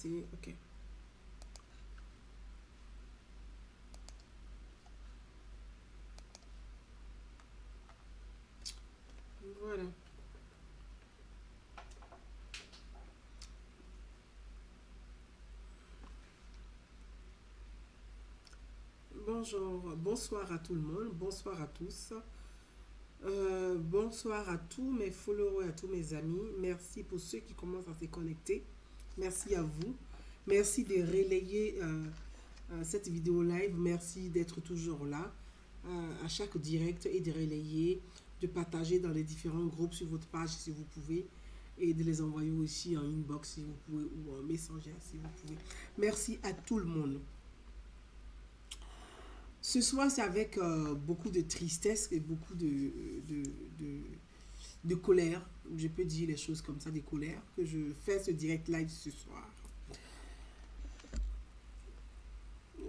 passer. Ok. Voilà. Bonjour, bonsoir à tout le monde, bonsoir à tous. Bonsoir à tous mes followers, à tous mes amis. Merci pour ceux qui commencent à se connecter. Merci à vous. Merci de relayer cette vidéo live. Merci d'être toujours là à chaque direct et de relayer, de partager dans les différents groupes sur votre page si vous pouvez et de les envoyer aussi en inbox si vous pouvez ou en messenger si vous pouvez. Merci à tout le monde. Ce soir, c'est avec beaucoup de tristesse et beaucoup de, de, de colère. Je peux dire les choses comme ça, des colères, que je fais ce direct live ce soir.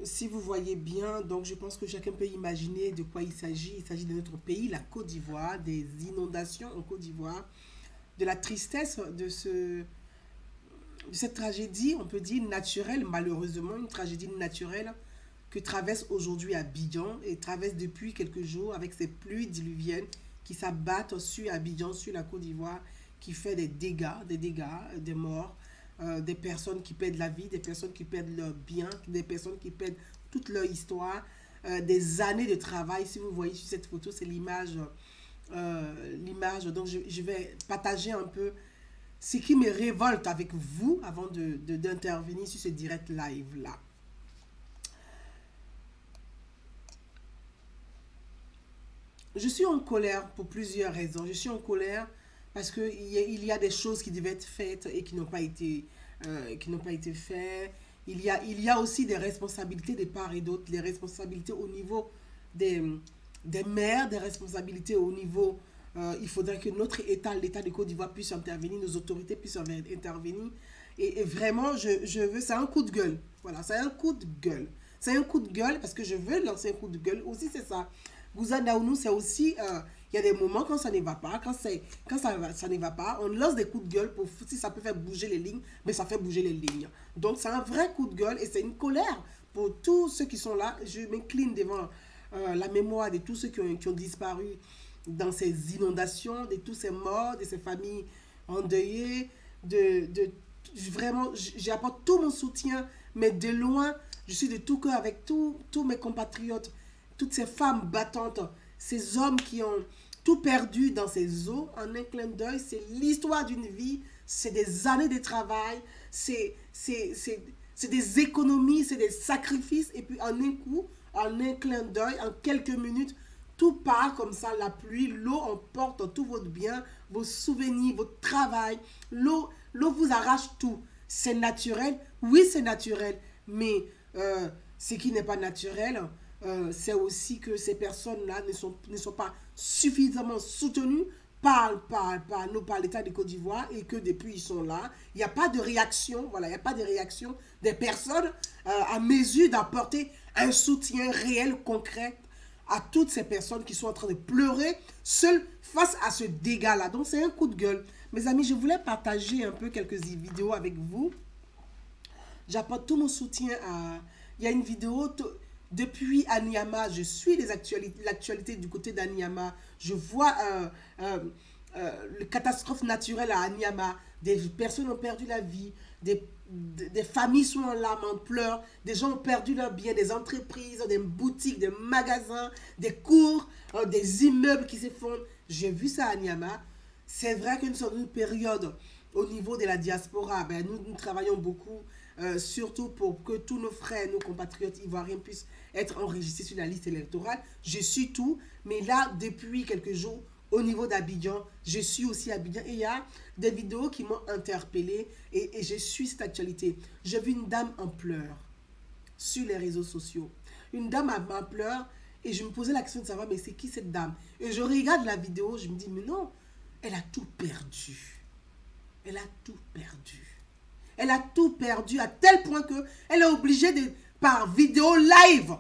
Si vous voyez bien, donc je pense que chacun peut imaginer de quoi il s'agit. Il s'agit de notre pays, la Côte d'Ivoire, des inondations en Côte d'Ivoire, de la tristesse de cette tragédie, on peut dire naturelle, malheureusement, une tragédie naturelle que traverse aujourd'hui Abidjan et traverse depuis quelques jours avec ces pluies diluviennes qui s'abattent sur Abidjan, sur la Côte d'Ivoire, qui fait des dégâts, des morts, des personnes qui perdent la vie, des personnes qui perdent leurs biens, des personnes qui perdent toute leur histoire, des années de travail. Si vous voyez sur cette photo, c'est l'image. Donc je vais partager un peu ce qui me révolte avec vous avant d'intervenir sur ce direct live là. Je suis en colère pour plusieurs raisons. Je suis en colère parce qu'il y a des choses qui devaient être faites et qui n'ont pas été faites. Il y a aussi des responsabilités de part et d'autre, des responsabilités au niveau des, des maires, des responsabilités au niveau... il faudrait que notre État, l'État de Côte d'Ivoire puisse intervenir, nos autorités puissent intervenir. Et vraiment, je veux... C'est un coup de gueule. Voilà, c'est un coup de gueule. C'est un coup de gueule parce que je veux lancer un coup de gueule. Aussi, c'est ça. Gouza Daounou, c'est aussi, il y a des moments quand ça ne va pas, quand ça ne va pas, on lance des coups de gueule pour si ça peut faire bouger les lignes, mais ça fait bouger les lignes. Donc c'est un vrai coup de gueule et c'est une colère pour tous ceux qui sont là. Je m'incline devant la mémoire de tous ceux qui ont disparu dans ces inondations, de tous ces morts, de ces familles endeuillées, vraiment, j'apporte tout mon soutien, mais de loin, je suis de tout cœur avec tous mes compatriotes, toutes ces femmes battantes, ces hommes qui ont tout perdu dans ces eaux, en un clin d'œil, c'est l'histoire d'une vie, c'est des années de travail, c'est des économies, c'est des sacrifices, et puis en un coup, en un clin d'œil, en quelques minutes, tout part comme ça, la pluie, l'eau emporte tout votre bien, vos souvenirs, votre travail, l'eau vous arrache tout. C'est naturel, oui c'est naturel, mais ce qui n'est pas naturel, c'est aussi que ces personnes-là ne sont pas suffisamment soutenues par l'État de Côte d'Ivoire et que depuis ils sont là, il n'y a pas de réaction, voilà, il n'y a pas de réaction des personnes à mesure d'apporter un soutien réel, concret à toutes ces personnes qui sont en train de pleurer seules face à ce dégât-là. Donc c'est un coup de gueule. Mes amis, je voulais partager un peu quelques vidéos avec vous. J'apporte tout mon soutien à... Il y a une vidéo... Depuis Anyama, je suis l'actualité du côté d'Anyama. Je vois les catastrophes naturelles à Anyama. Des personnes ont perdu la vie. Des familles sont en larmes, en pleurs. Des gens ont perdu leur bien. Des entreprises, des boutiques, des magasins, des cours, des immeubles qui s'effondrent. J'ai vu ça à Anyama. C'est vrai que nous sommes dans une période au niveau de la diaspora. Ben, nous travaillons beaucoup. Surtout pour que tous nos frères, nos compatriotes ivoiriens puissent être enregistrés sur la liste électorale. Je suis tout, mais là, depuis quelques jours, au niveau d'Abidjan, je suis aussi à Abidjan. Et il y a des vidéos qui m'ont interpellé et je suis cette actualité. J'ai vu une dame en pleurs sur les réseaux sociaux. Une dame en pleurs et je me posais la question de savoir, mais c'est qui cette dame? Et je regarde la vidéo, je me dis, mais non, elle a tout perdu. Elle a tout perdu. Elle a tout perdu à tel point qu'elle est obligée de, par vidéo live.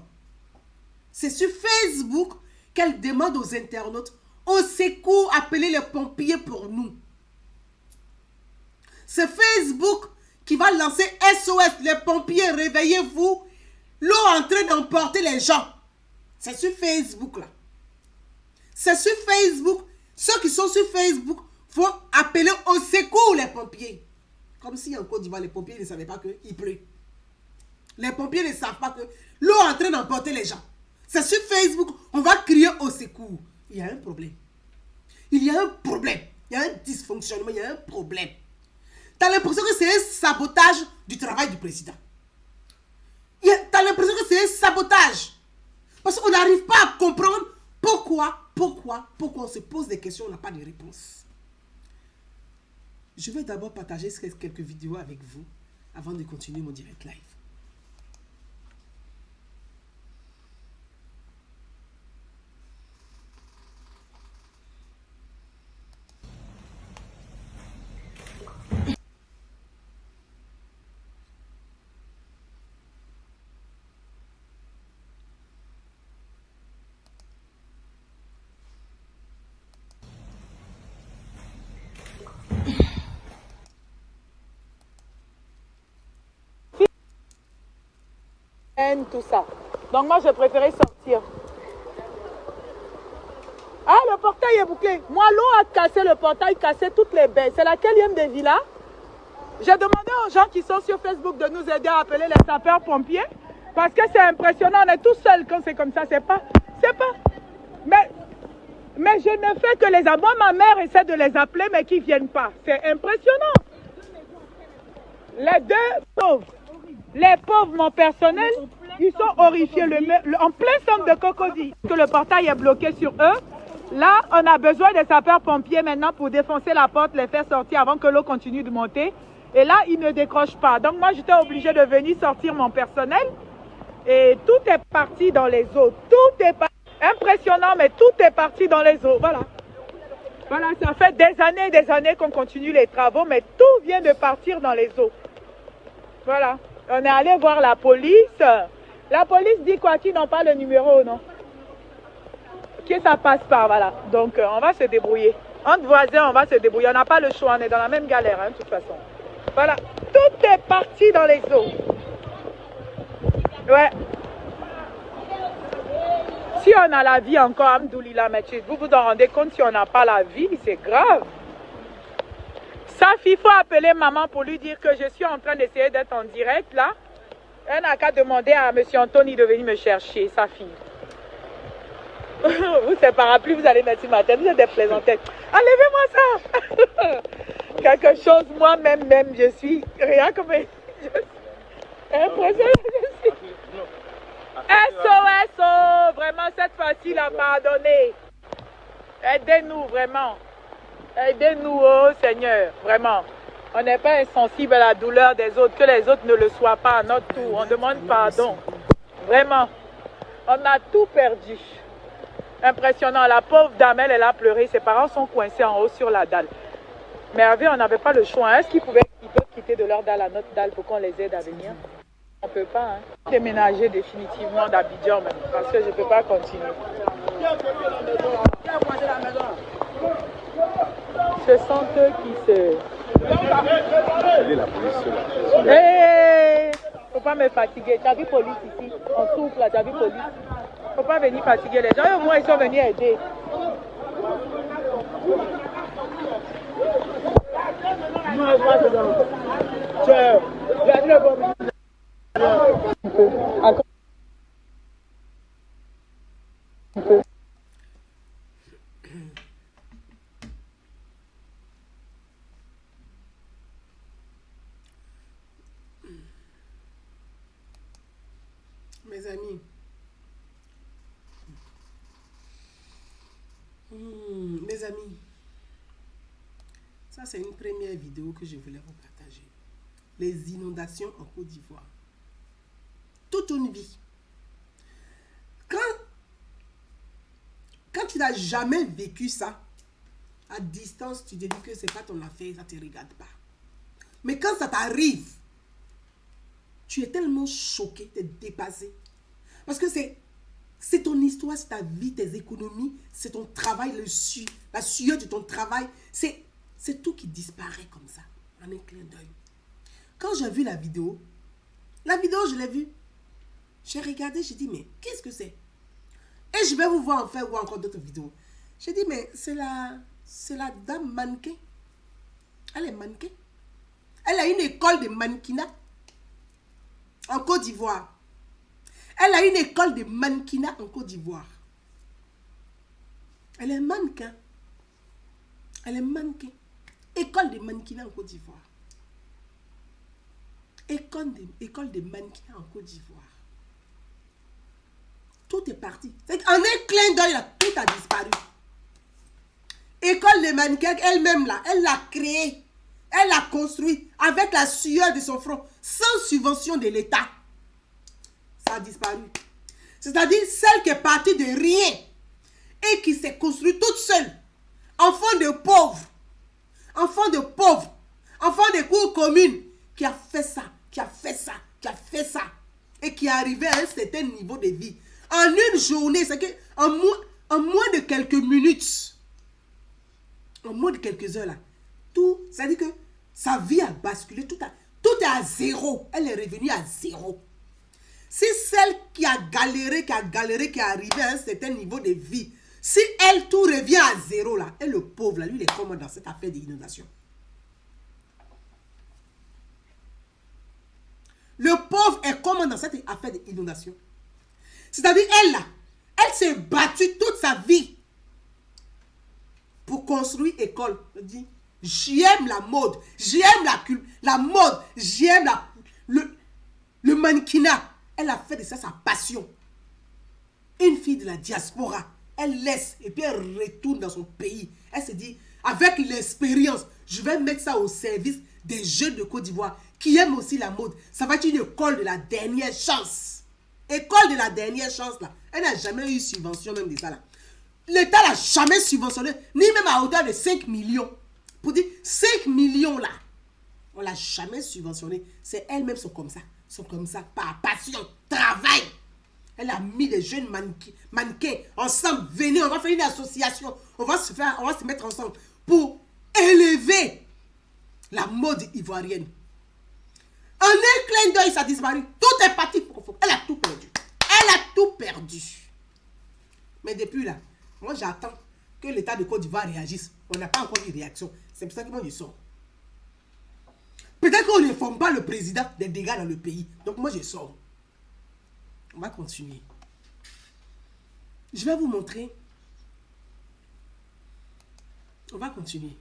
C'est sur Facebook qu'elle demande aux internautes au secours, appelez les pompiers pour nous. C'est Facebook qui va lancer SOS. Les pompiers, réveillez-vous. L'eau est en train d'emporter les gens. C'est sur Facebook là. C'est sur Facebook. Ceux qui sont sur Facebook vont appeler au secours les pompiers. Comme si en Côte d'Ivoire, les pompiers ne savaient pas qu'il pleut. Les pompiers ne savent pas que l'eau est en train d'emporter les gens. C'est sur Facebook, on va crier au secours. Il y a un problème. Il y a un problème. Il y a un dysfonctionnement, il y a un problème. Tu as l'impression que c'est un sabotage du travail du président. Tu as l'impression que c'est un sabotage. Parce qu'on n'arrive pas à comprendre pourquoi on se pose des questions, on n'a pas de réponse. Je vais d'abord partager quelques vidéos avec vous avant de continuer mon direct live. Tout ça. Donc moi, j'ai préféré sortir. Ah, le portail est bouclé. Moi, l'eau a cassé le portail, cassé toutes les baies. C'est laquelle des villas? J'ai demandé aux gens qui sont sur Facebook de nous aider à appeler les sapeurs-pompiers. Parce que c'est impressionnant. On est tout seul quand c'est comme ça. C'est pas... Mais je ne fais que les appeler. Moi, ma mère essaie de les appeler, mais qui ne viennent pas. C'est impressionnant. Les deux pauvres. Les pauvres, mon personnel, ils sont horrifiés en plein centre de Cocody. Que le portail est bloqué sur eux. Là, on a besoin des sapeurs-pompiers maintenant pour défoncer la porte, les faire sortir avant que l'eau continue de monter. Et là, ils ne décrochent pas. Donc moi, j'étais obligée de venir sortir mon personnel. Et tout est parti dans les eaux. Tout est parti. Impressionnant, mais tout est parti dans les eaux. Voilà. Voilà, ça fait des années qu'on continue les travaux, mais tout vient de partir dans les eaux. Voilà. On est allé voir la police. La police dit quoi? Qu'ils n'ont pas le numéro, non? Que ça passe pas, voilà. Donc, on va se débrouiller. Entre voisins, on va se débrouiller. On n'a pas le choix, on est dans la même galère, hein, de toute façon. Voilà. Tout est parti dans les eaux. Ouais. Si on a la vie encore, Amdoulila, mais vous vous en rendez compte, si on n'a pas la vie, c'est grave. Safi, il faut appeler maman pour lui dire que je suis en train d'essayer d'être en direct, là. Elle n'a qu'à demander à M. Anthony de venir me chercher, Safi. Vous, c'est parapluie, vous allez mettre sur ma tête, vous êtes des plaisantettes. Enlevez-moi ça. Quelque chose, moi-même, je suis rien comme... Impressionnée, je suis... SOS, vraiment, cette fois-ci, il a pardonné. Aidez-nous, vraiment. Aidez-nous, oh Seigneur, vraiment. On n'est pas insensible à la douleur des autres, que les autres ne le soient pas à notre tour. On demande pardon. Vraiment. On a tout perdu. Impressionnant. La pauvre dame, elle a pleuré. Ses parents sont coincés en haut sur la dalle. Mais Hervé, on n'avait pas le choix. Est-ce qu'ils peuvent quitter de leur dalle à notre dalle pour qu'on les aide à venir? On ne peut pas. Hein. Déménager définitivement d'Abidjan même, parce que je ne peux pas continuer. Ce sont eux qui se... Elle est la police là. Hey, faut pas me fatiguer. Tu as vu police ici? On souffle là, tu as vu police? Faut pas venir fatiguer les gens. Au moins, ils sont venus aider. Encore. Mes amis, mes amis, ça c'est une première vidéo que je voulais vous partager. Les inondations en Côte d'Ivoire. Toute une vie. Quand tu n'as jamais vécu ça, à distance, tu te dis que c'est pas ton affaire, ça ne te regarde pas. Mais quand ça t'arrive, tu es tellement choqué, tu es dépassé. Parce que c'est ton histoire, c'est ta vie, tes économies, c'est ton travail, la sueur de ton travail. C'est tout qui disparaît comme ça, en un clin d'œil. Quand j'ai vu la vidéo, je l'ai vue. J'ai regardé, j'ai dit, mais qu'est-ce que c'est? Et je vais vous voir en faire ou encore d'autres vidéos. J'ai dit, mais c'est la dame mannequin. Elle est mannequin. Elle a une école de mannequinat en Côte d'Ivoire. Elle a une école de mannequinat en Côte d'Ivoire. Elle est mannequin. Elle est mannequin. École de mannequinat en Côte d'Ivoire. École de mannequinat en Côte d'Ivoire. Tout est parti. En un clin d'œil, tout a disparu. École de mannequin, elle-même là, elle l'a créée. Elle l'a construit avec la sueur de son front, sans subvention de l'État. Ça a disparu. C'est-à-dire celle qui est partie de rien et qui s'est construite toute seule. Enfant de pauvres. Enfant de pauvres. Enfant de cours communes. Qui a fait ça, qui a fait ça, qui a fait ça. Et qui est arrivé à un certain niveau de vie. En une journée, c'est qu'en moins de quelques minutes, en moins de quelques heures là, tout, ça dit que sa vie a basculé, tout est à zéro. Elle est revenue à zéro. Si celle qui a galéré, qui est arrivée à un certain niveau de vie, si elle, tout revient à zéro là, et le pauvre là, lui, il est comment dans cette affaire d'inondation? Le pauvre est comment dans cette affaire d'inondation? C'est-à-dire, elle là, elle s'est battue toute sa vie pour construire école. Elle dit, j'aime la mode, j'aime la mode, j'aime le mannequinat. Elle a fait de ça sa passion. Une fille de la diaspora, elle laisse et puis elle retourne dans son pays. Elle se dit, avec l'expérience, je vais mettre ça au service des jeunes de Côte d'Ivoire qui aiment aussi la mode. Ça va être une école de la dernière chance. École de la dernière chance là. Elle n'a jamais eu subvention même de ça là. L'État n'a jamais subventionné, ni même à hauteur de 5 millions. Pour dire 5 millions là, on ne l'a jamais subventionné. C'est elles-mêmes sont comme ça, par passion, travail. Elle a mis des jeunes mannequins ensemble. Venez, on va faire une association. On va se mettre ensemble pour élever la mode ivoirienne. En un clin d'œil, ça a disparu. Tout est parti. Elle a tout perdu. Elle a tout perdu. Mais depuis là, moi j'attends que l'État de Côte d'Ivoire réagisse. On n'a pas encore eu de réaction. C'est pour ça que moi je sors. Peut-être qu'on n'informe pas le président des dégâts dans le pays. Donc moi je sors. On va continuer. Je vais vous montrer. On va continuer.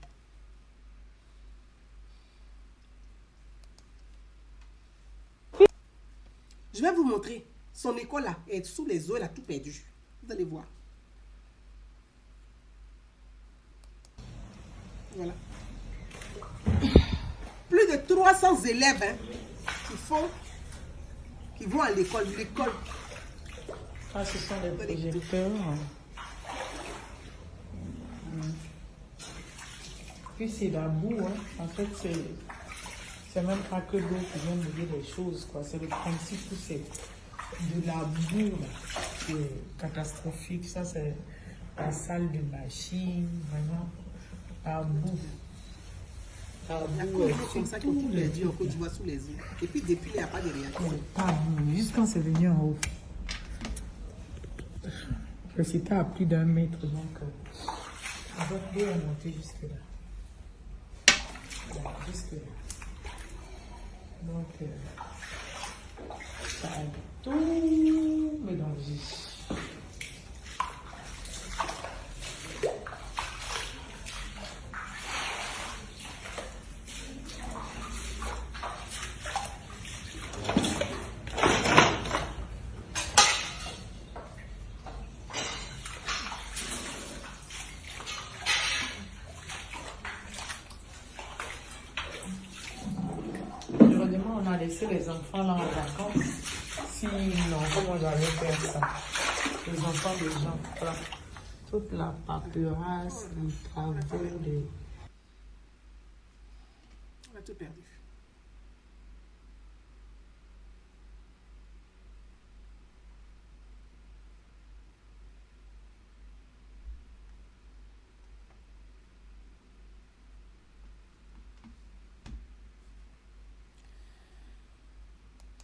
Je vais vous montrer. Son école là est sous les eaux, elle a tout perdu. Vous allez voir. Voilà. Plus de 300 élèves qui vont à l'école. Ah, ce sont les projecteurs. Puis c'est la boue, hein. En fait, c'est même pas que l'eau qui vient mouiller les choses, quoi. C'est le principe où c'est de la boue, là, qui est catastrophique. Ça, c'est la salle de machine, vraiment, la boue. La boue est comme ça qu'on tout perdu en Côte d'Ivoire sous les eaux. Et puis depuis, il n'y a pas de réaction. Pas boue, juste quand c'est venu en haut. C'était à plus d'1 mètre, donc l'eau est montée jusque là. Voilà, jusque là. Donc, ça a tout mélangé. On a laissé les enfants là en vacances. Sinon, comment j'allais faire ça? Les enfants des gens, voilà. Toute la paperasse, les travaux, les... On a tout perdu.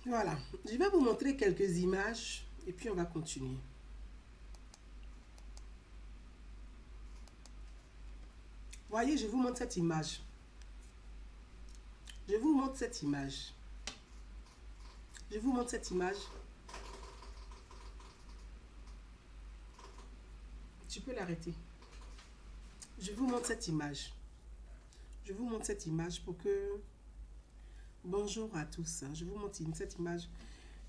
Voilà. Je vais vous montrer quelques images et puis on va continuer. Voyez, je vous montre cette image. Je vous montre cette image. Je vous montre cette image. Tu peux l'arrêter. Je vous montre cette image. Je vous montre cette image pour que... Bonjour à tous. Je vous montre cette image.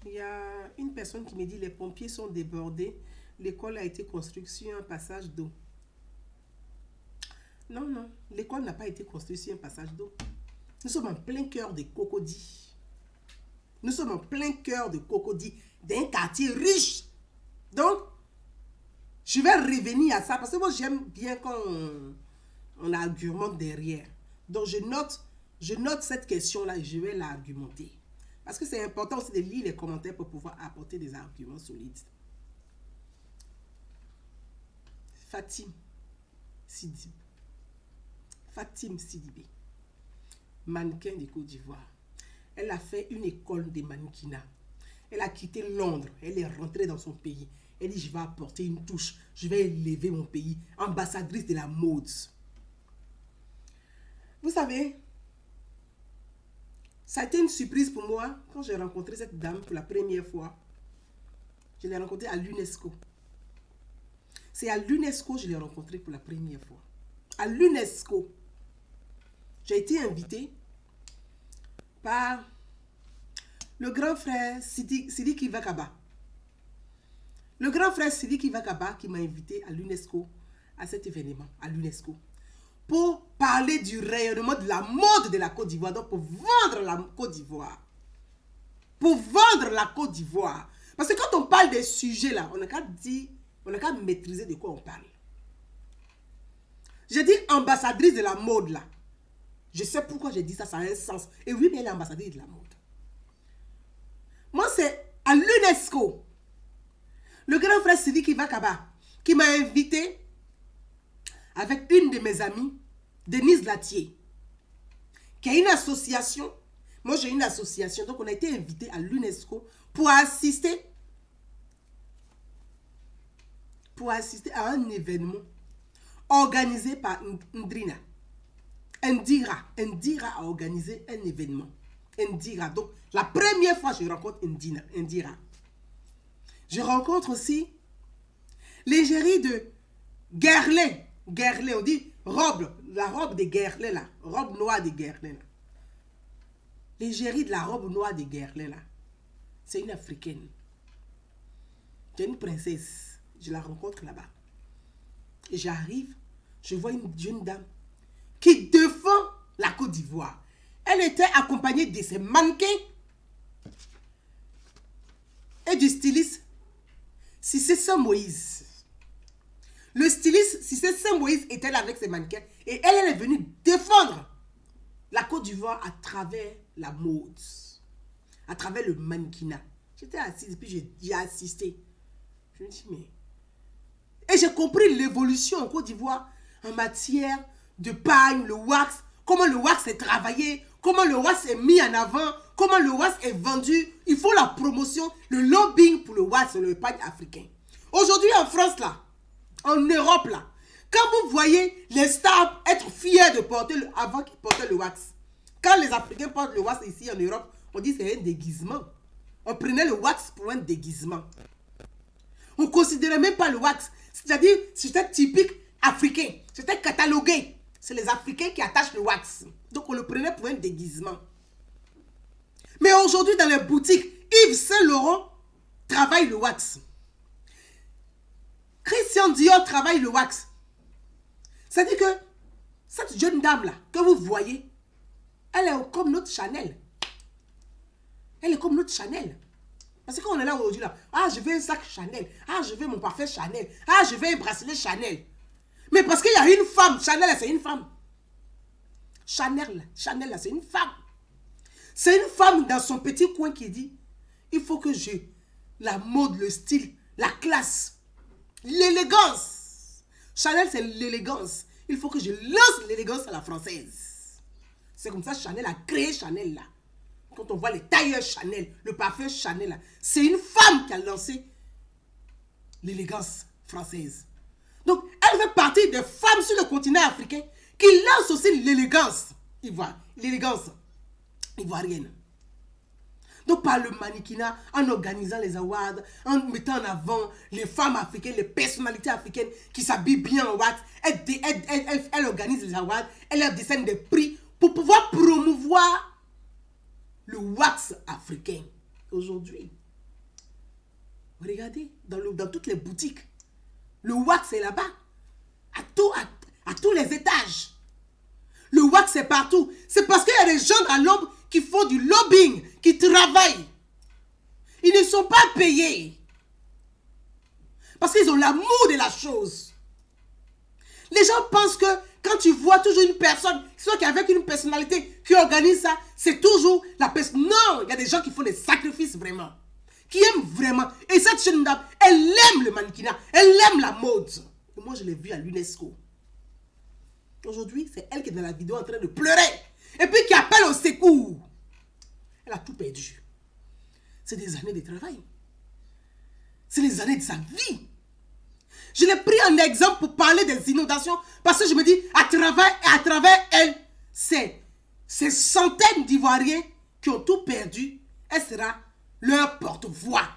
Il y a une personne qui me dit les pompiers sont débordés. L'école a été construite sur un passage d'eau. Non, non. L'école n'a pas été construite sur un passage d'eau. Nous sommes en plein cœur de Cocody. Nous sommes en plein cœur de Cocody, d'un quartier riche. Donc, je vais revenir à ça parce que moi, j'aime bien quand on argumente derrière. Donc, je note cette question-là et je vais l'argumenter. Parce que c'est important aussi de lire les commentaires pour pouvoir apporter des arguments solides. Fatim Sidibé. Fatim Sidibé. Mannequin de Côte d'Ivoire. Elle a fait une école de mannequinat. Elle a quitté Londres. Elle est rentrée dans son pays. Elle dit, je vais apporter une touche. Je vais élever mon pays. Ambassadrice de la mode. Vous savez, ça a été une surprise pour moi quand j'ai rencontré cette dame pour la première fois. Je l'ai rencontrée à l'UNESCO. C'est à l'UNESCO que je l'ai rencontrée pour la première fois. À l'UNESCO. J'ai été invitée par le grand frère Sidiki Vakaba. Le grand frère Sidiki Vakaba qui m'a invité à l'UNESCO, à cet événement, à l'UNESCO, pour parler du rayonnement de la mode de la Côte d'Ivoire, donc pour vendre la Côte d'Ivoire. Pour vendre la Côte d'Ivoire. Parce que quand on parle des sujets là, on n'a qu'à dire, on n'a qu'à maîtriser de quoi on parle. J'ai dit ambassadrice de la mode là. Je sais pourquoi j'ai dit ça, ça a un sens. Et oui, mais elle est ambassadrice de la mode. Moi, c'est à l'UNESCO, le grand frère Sidiki Vakaba, qui m'a invité avec une de mes amies, Denise Latier, qui a une association. Moi, j'ai une association. Donc, on a été invité à l'UNESCO pour assister à un événement organisé par Ndrina. Indira a organisé un événement. Indira. Donc, la première fois, je rencontre Indira. Je rencontre aussi l'égérie de Guerlain. Guerlain, on dit robe, la robe de Guerlain là. Robe noire de Guerlain là. L'égérie de la robe noire de Guerlain là. C'est une africaine. C'est une princesse. Je la rencontre là-bas. Et j'arrive, je vois une jeune dame qui défend la Côte d'Ivoire. Elle était accompagnée de ses mannequins et du styliste Cissé Saint-Moïse. Le styliste Cissé Saint-Moïse était là avec ses mannequins et elle est venue défendre la Côte d'Ivoire à travers la mode, à travers le mannequinat. J'étais assise et puis j'ai assisté. Je me dis, mais... Et j'ai compris l'évolution en Côte d'Ivoire en matière de pagne, le wax, comment le wax est travaillé, comment le wax est mis en avant, comment le wax est vendu. Il faut la promotion, le lobbying pour le wax et le pagne africain. Aujourd'hui en France là, en Europe là, quand vous voyez les stars être fiers de porter avant qu'ils portaient le wax, quand les Africains portent le wax ici en Europe, on dit c'est un déguisement. On prenait le wax pour un déguisement. On ne considérait même pas le wax. C'est-à-dire, c'était typique africain. C'était catalogué. C'est les Africains qui attachent le wax. Donc, on le prenait pour un déguisement. Mais aujourd'hui, dans les boutiques, Yves Saint Laurent travaille le wax. Christian Dior travaille le wax. C'est-à-dire que cette jeune dame-là, que vous voyez, elle est comme notre Chanel. Elle est comme notre Chanel. Parce que quand on est là aujourd'hui, là, ah, je veux un sac Chanel. Ah, je veux mon parfum Chanel. Ah, je veux un bracelet Chanel. Mais parce qu'il y a une femme. Chanel, c'est une femme. Chanel, c'est une femme. C'est une femme dans son petit coin qui dit, il faut que j'ai la mode, le style, la classe, l'élégance. Chanel, c'est l'élégance. Il faut que je lance l'élégance à la française. C'est comme ça que Chanel a créé Chanel, là. quand on voit les tailleurs Chanel, le parfum Chanel, c'est une femme qui a lancé l'élégance française. Donc, elle fait partie des femmes sur le continent africain qui lancent aussi l'élégance ivoirienne. Donc, par le mannequinat, en organisant les awards, en mettant en avant les femmes africaines, les personnalités africaines qui s'habillent bien en wax, elle organise les awards, elle leur décerne des prix pour pouvoir promouvoir le wax africain. Aujourd'hui, regardez, dans toutes les boutiques, le wax est là-bas, à tous les étages. Le wax est partout. C'est parce qu'il y a des gens à l'ombre qui font du lobbying, qui travaillent. Ils ne sont pas payés. Parce qu'ils ont l'amour de la chose. Les gens pensent que quand tu vois toujours une personne, soit qui avec une personnalité qui organise ça, c'est toujours la personne. Non, il y a des gens qui font des sacrifices vraiment. Qui aiment vraiment. Et cette jeune dame, elle aime le mannequinat. Elle aime la mode. Et moi, je l'ai vue à l'UNESCO. Aujourd'hui, c'est elle qui est dans la vidéo en train de pleurer. Et puis qui appelle au secours. Elle a tout perdu. C'est des années de travail. C'est les années de sa vie. Je l'ai pris en exemple pour parler des inondations. Parce que je me dis, à travers elle, c'est ces centaines d'Ivoiriens qui ont tout perdu. Elle sera leur porte-voix.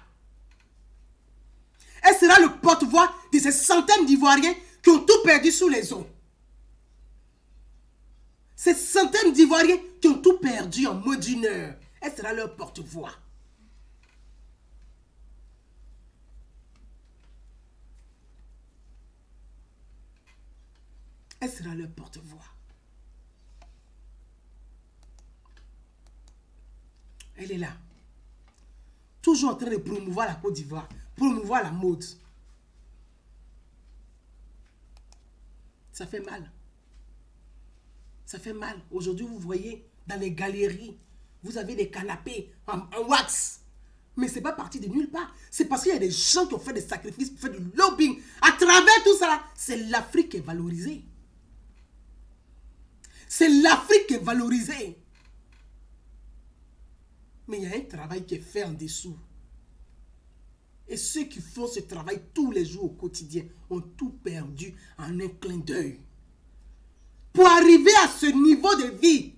Elle sera le porte-voix de ces centaines d'Ivoiriens qui ont tout perdu sous les eaux. Ces centaines d'Ivoiriens qui ont tout perdu en moins d'une heure. Elle sera leur porte-voix. Elle sera leur porte-voix. Elle est là. Toujours en train de promouvoir la Côte d'Ivoire. Promouvoir la mode. Ça fait mal. Ça fait mal. Aujourd'hui, vous voyez, dans les galeries, vous avez des canapés en wax. Mais ce n'est pas parti de nulle part. C'est parce qu'il y a des gens qui ont fait des sacrifices pour faire du lobbying. À travers tout ça, c'est l'Afrique qui est valorisée. C'est l'Afrique qui est valorisée. Mais il y a un travail qui est fait en dessous. Et ceux qui font ce travail tous les jours au quotidien ont tout perdu en un clin d'œil. Pour arriver à ce niveau de vie,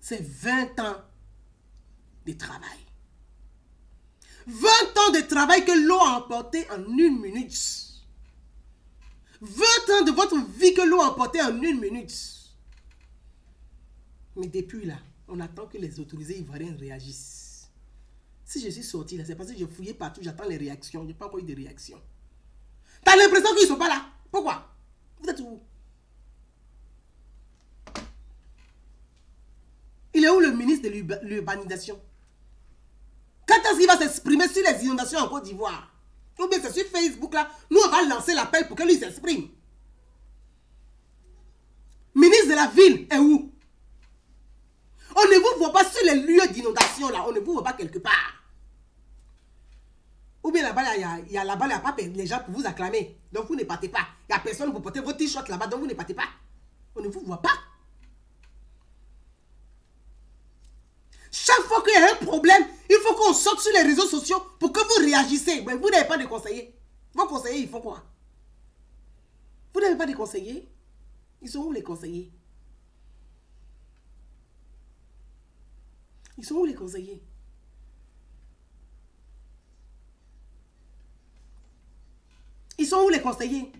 c'est 20 ans de travail. 20 ans de travail que l'eau a emporté en 1 minute. 20 ans de votre vie que l'eau a emporté en 1 minute. Mais depuis là, on attend que les autorisés ivoiriens réagissent. Si je suis sorti là, c'est parce que j'ai fouillé partout, j'attends les réactions. Je n'ai pas encore eu de réaction. Tu as l'impression qu'ils ne sont pas là. Pourquoi? Vous êtes où? Il est où le ministre de l'urbanisation? Quand est-ce qu'il va s'exprimer sur les inondations en Côte d'Ivoire? Ou bien c'est sur Facebook là, nous on va lancer l'appel pour que lui s'exprime. Ministre de la ville est où? On ne vous voit pas sur les lieux d'inondation là, on ne vous voit pas quelque part. Ou bien là-bas, il y a là-bas, il n'y a pas les gens pour vous acclamer. Donc vous ne partez pas. Il n'y a personne pour porter votre t-shirt là-bas, donc vous ne partez pas. On ne vous voit pas. Chaque fois qu'il y a un problème, il faut qu'on sorte sur les réseaux sociaux pour que vous réagissez. Mais vous n'avez pas de conseillers. Vos conseillers, ils font quoi? Vous n'avez pas de conseillers? Ils sont où les conseillers? Ils sont où les conseillers? Ils sont où les conseillers?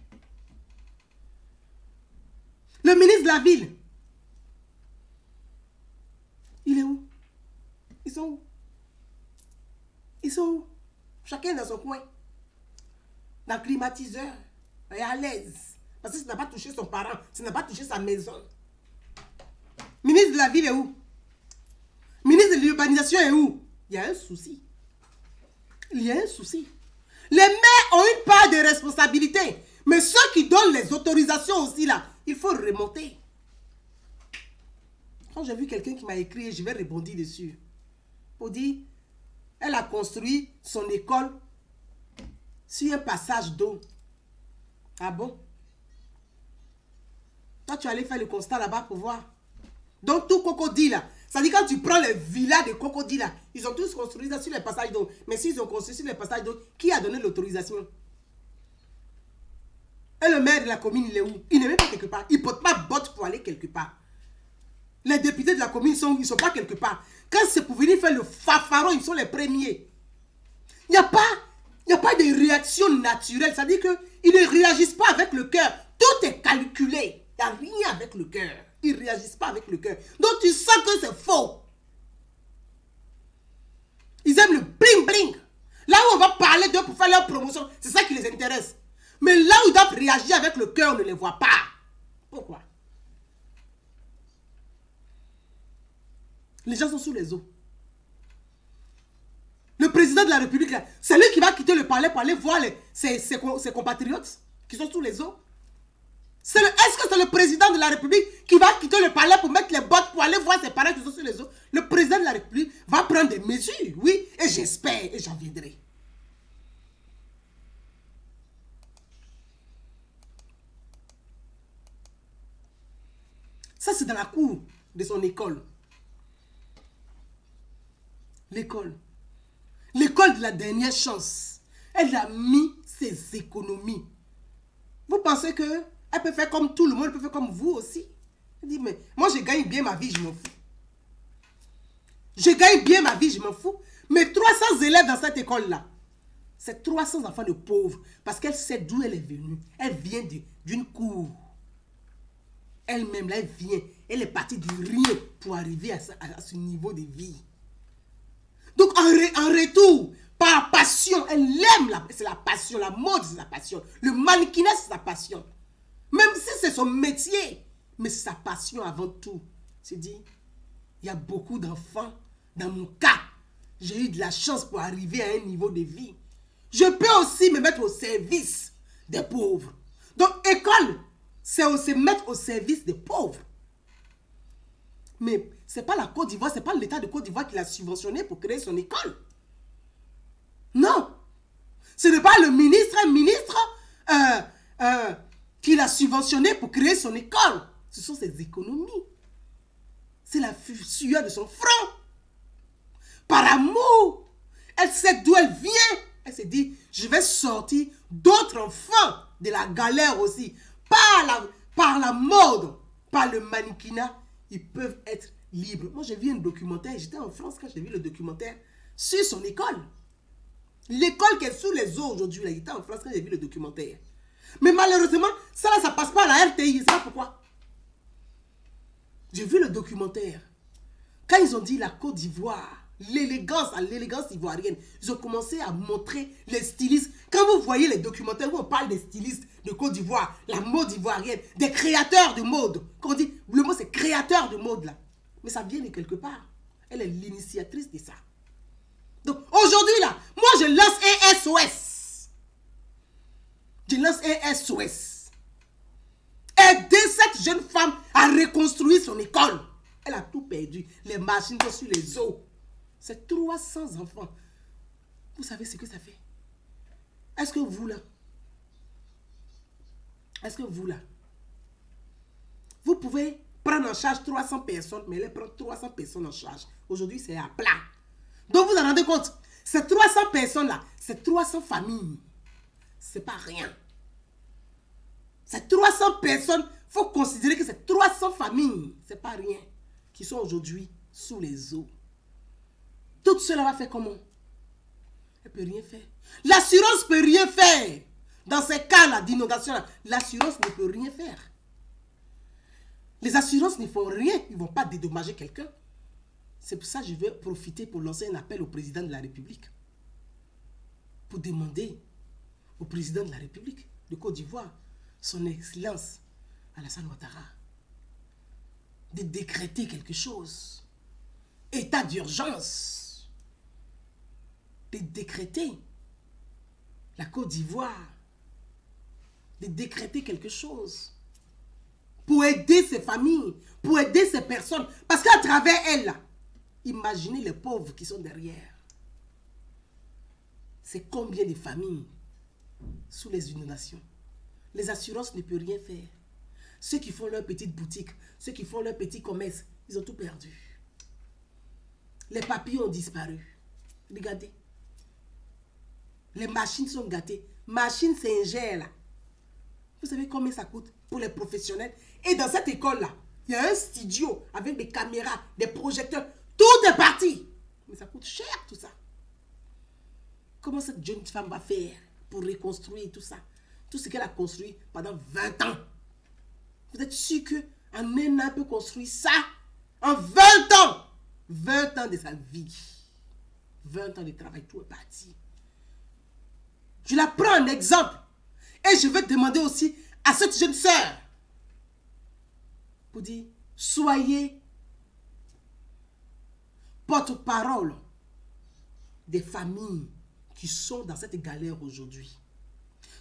Le ministre de la ville, il est où? Ils sont où? Ils sont où? Chacun dans son coin. Dans le climatiseur. Et à l'aise. Parce que ça n'a pas touché son parent. Ça n'a pas touché sa maison. Ministre de la ville est où? Ministre de l'urbanisation est où? Il y a un souci. Il y a un souci. Les maires ont une part de responsabilité. Mais ceux qui donnent les autorisations aussi là, il faut remonter. Quand j'ai vu quelqu'un qui m'a écrit, je vais rebondir dessus. Pour dire, elle a construit son école sur un passage d'eau. Ah bon? Toi, tu allais faire le constat là-bas pour voir. Donc, tout Cocody là, Ça dit quand tu prends les villas de Cocody là, ils ont tous construit ça sur les passages d'eau. Mais s'ils ont construit sur les passages d'eau, qui a donné l'autorisation? Et le maire de la commune, il est où? Il n'est même pas quelque part. Il ne porte pas botte pour aller quelque part. Les députés de la commune, ils ne sont pas quelque part. Quand c'est pour venir faire le fanfaron, ils sont les premiers. Il n'y a pas de réaction naturelle. Ça dit qu'ils ne réagissent pas avec le cœur. Tout est calculé. Il n'y a rien avec le cœur. Ils ne réagissent pas avec le cœur. Donc tu sens que c'est faux. Ils aiment le bling bling. Là où on va parler d'eux pour faire leur promotion, c'est ça qui les intéresse. Mais là où ils doivent réagir avec le cœur, on ne les voit pas. Pourquoi? Les gens sont sous les eaux. Le président de la République, c'est lui qui va quitter le palais pour aller voir ses compatriotes qui sont sous les eaux. Est-ce que c'est le président de la République qui va quitter le palais pour mettre les bottes pour aller voir ses parents qui sont sous les eaux? Le président de la République va prendre des mesures, oui, et j'espère, et j'en viendrai. Ça, c'est dans la cour de son école. L'école. L'école de la dernière chance. Elle a mis ses économies. Vous pensez que elle peut faire comme tout le monde, elle peut faire comme vous aussi? Elle dit, mais moi, je gagne bien ma vie, je m'en fous. Je gagne bien ma vie, je m'en fous. Mais 300 élèves dans cette école-là, c'est 300 enfants de pauvres. Parce qu'elle sait d'où elle est venue. Elle vient d'une cour. Elle-même, là, elle vient. Elle est partie de rien pour arriver à ce niveau de vie. Donc, en retour, par passion, elle aime, c'est la passion, la mode, c'est sa passion. Le mannequinat, c'est sa passion. Même si c'est son métier, mais c'est sa passion avant tout. C'est dit, il y a beaucoup d'enfants, dans mon cas, j'ai eu de la chance pour arriver à un niveau de vie. Je peux aussi me mettre au service des pauvres. Donc, école, c'est aussi mettre au service des pauvres. Mais ce n'est pas la Côte d'Ivoire, ce n'est pas l'État de Côte d'Ivoire qui l'a subventionné pour créer son école. Non. Ce n'est pas le ministre qui l'a subventionné pour créer son école. Ce sont ses économies. C'est la sueur de son front. Par amour. Elle sait d'où elle vient. Elle s'est dit, je vais sortir d'autres enfants de la galère aussi. Par la mode, par le mannequinat. Ils peuvent être libres. Moi, j'ai vu un documentaire. J'étais en France quand j'ai vu le documentaire sur son école. L'école qui est sous les eaux aujourd'hui. J'étais en France quand j'ai vu le documentaire. Mais malheureusement, ça ne passe pas à la RTI. C'est pas pourquoi. J'ai vu le documentaire. Quand ils ont dit la Côte d'Ivoire, l'élégance ivoirienne, ils ont commencé à montrer les stylistes. Quand vous voyez les documentaires où on parle des stylistes de Côte d'Ivoire, la mode ivoirienne, des créateurs de mode. Quand on dit, le mot c'est créateur de mode là. Mais ça vient de quelque part. Elle est l'initiatrice de ça. Donc aujourd'hui là, moi je lance un SOS. Je lance un SOS. Aider cette jeune femme à reconstruire son école. Elle a tout perdu. Les machines sont sur les eaux. C'est 300 enfants. Vous savez ce que ça fait? Est-ce que vous là, vous pouvez prendre en charge 300 personnes, mais elle prend 300 personnes en charge. Aujourd'hui, c'est à plat. Donc, vous en rendez compte? Ces 300 personnes-là, c'est 300 familles. C'est pas rien. Ces 300 personnes, il faut considérer que c'est 300 familles. C'est pas rien. Qui sont aujourd'hui sous les eaux. Tout cela va faire comment? Elle ne peut rien faire. L'assurance ne peut rien faire. Dans ces cas-là d'inondation, l'assurance ne peut rien faire. Les assurances ne font rien. Ils ne vont pas dédommager quelqu'un. C'est pour ça que je vais profiter pour lancer un appel au président de la République. Pour demander au président de la République de Côte d'Ivoire, son Excellence Alassane Ouattara, de décréter quelque chose. État d'urgence. De décréter la Côte d'Ivoire. De décréter quelque chose. Pour aider ces familles. Pour aider ces personnes. Parce qu'à travers elles, imaginez les pauvres qui sont derrière. C'est combien de familles sous les inondations. Les assurances ne peuvent rien faire. Ceux qui font leur petite boutique, ceux qui font leur petit commerce, ils ont tout perdu. Les papiers ont disparu. Regardez. Les machines sont gâtées. Machine Singer, là. Vous savez combien ça coûte pour les professionnels? Et dans cette école-là, il y a un studio avec des caméras, des projecteurs. Tout est parti. Mais ça coûte cher, tout ça. Comment cette jeune femme va faire pour reconstruire tout ça? Tout ce qu'elle a construit pendant 20 ans. Vous êtes sûr qu'en un an, elle peut construire ça? En 20 ans! 20 ans de sa vie. 20 ans de travail, tout est parti. Je la prends en exemple. Et je vais demander aussi à cette jeune sœur pour dire, soyez porte-parole des familles qui sont dans cette galère aujourd'hui.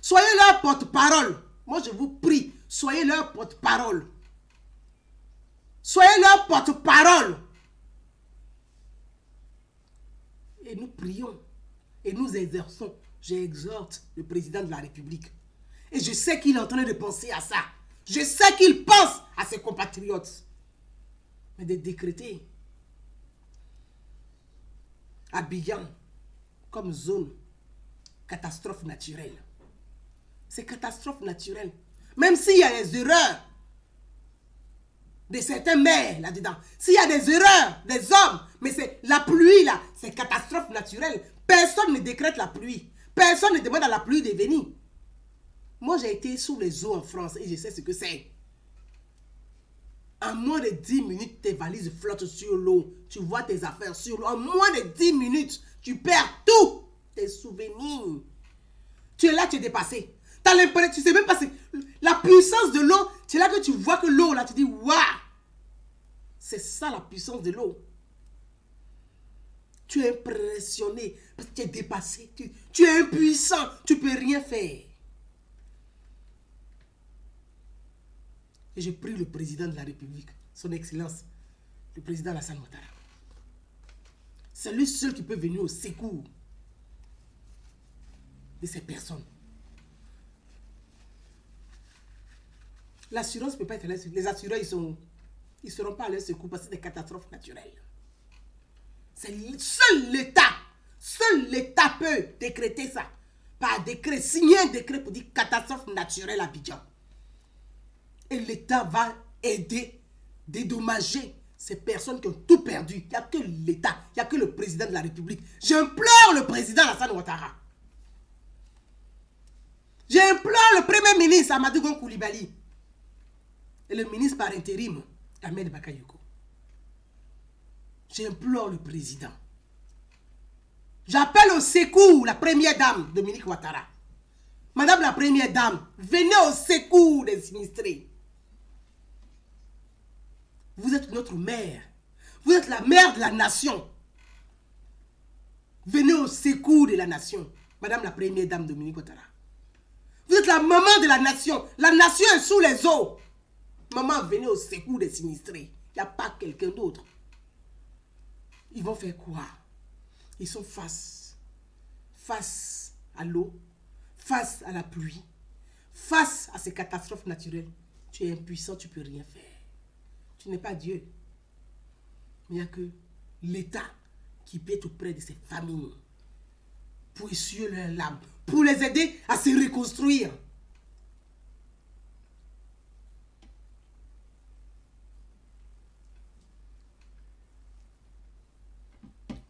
Soyez leur porte-parole. Moi, je vous prie, soyez leur porte-parole. Soyez leur porte-parole. Et nous prions et nous exerçons. J'exhorte le président de la République. Et je sais qu'il est en train de penser à ça. Je sais qu'il pense à ses compatriotes. Mais de décréter Abidjan comme zone catastrophe naturelle. C'est catastrophe naturelle. Même s'il y a des erreurs de certains maires là-dedans. S'il y a des erreurs des hommes. Mais c'est la pluie là. C'est catastrophe naturelle. Personne ne décrète la pluie. Personne ne demande à la pluie de venir. Moi, j'ai été sous les eaux en France et je sais ce que c'est. En moins de 10 minutes, tes valises flottent sur l'eau. Tu vois tes affaires sur l'eau. En moins de 10 minutes, tu perds tout. Tes souvenirs. Tu es là, tu es dépassé. Tu as l'impression, tu sais même pas, la puissance de l'eau, c'est là que tu vois que l'eau, là, tu dis, waouh. C'est ça la puissance de l'eau. Tu es impressionné parce que tu es dépassé. Tu es impuissant. Tu ne peux rien faire. Et je prie le président de la République, son Excellence, le président Alassane Ouattara. C'est lui seul qui peut venir au secours de ces personnes. L'assurance ne peut pas être là. Les assureurs, ils ne seront pas à leur secours parce que c'est des catastrophes naturelles. C'est seul l'État peut décréter ça. Par décret, signer un décret pour dire catastrophe naturelle à Abidjan. Et l'État va aider, dédommager ces personnes qui ont tout perdu. Il n'y a que l'État, il n'y a que le président de la République. J'implore le président Alassane Ouattara. J'implore le premier ministre Amadou Gon Coulibaly. Et le ministre par intérim, Ahmed Bakayoko. J'implore le président. J'appelle au secours la première dame, Dominique Ouattara. Madame la première dame, venez au secours des sinistrés. Vous êtes notre mère. Vous êtes la mère de la nation. Venez au secours de la nation. Madame la première dame, Dominique Ouattara. Vous êtes la maman de la nation. La nation est sous les eaux. Maman, venez au secours des sinistrés. Il n'y a pas quelqu'un d'autre. Ils vont faire quoi? Ils sont face à l'eau, face à la pluie, face à ces catastrophes naturelles. Tu es impuissant, tu ne peux rien faire. Tu n'es pas Dieu. Mais il n'y a que l'État qui peut être auprès de ces familles pour essuyer leurs larmes, pour les aider à se reconstruire.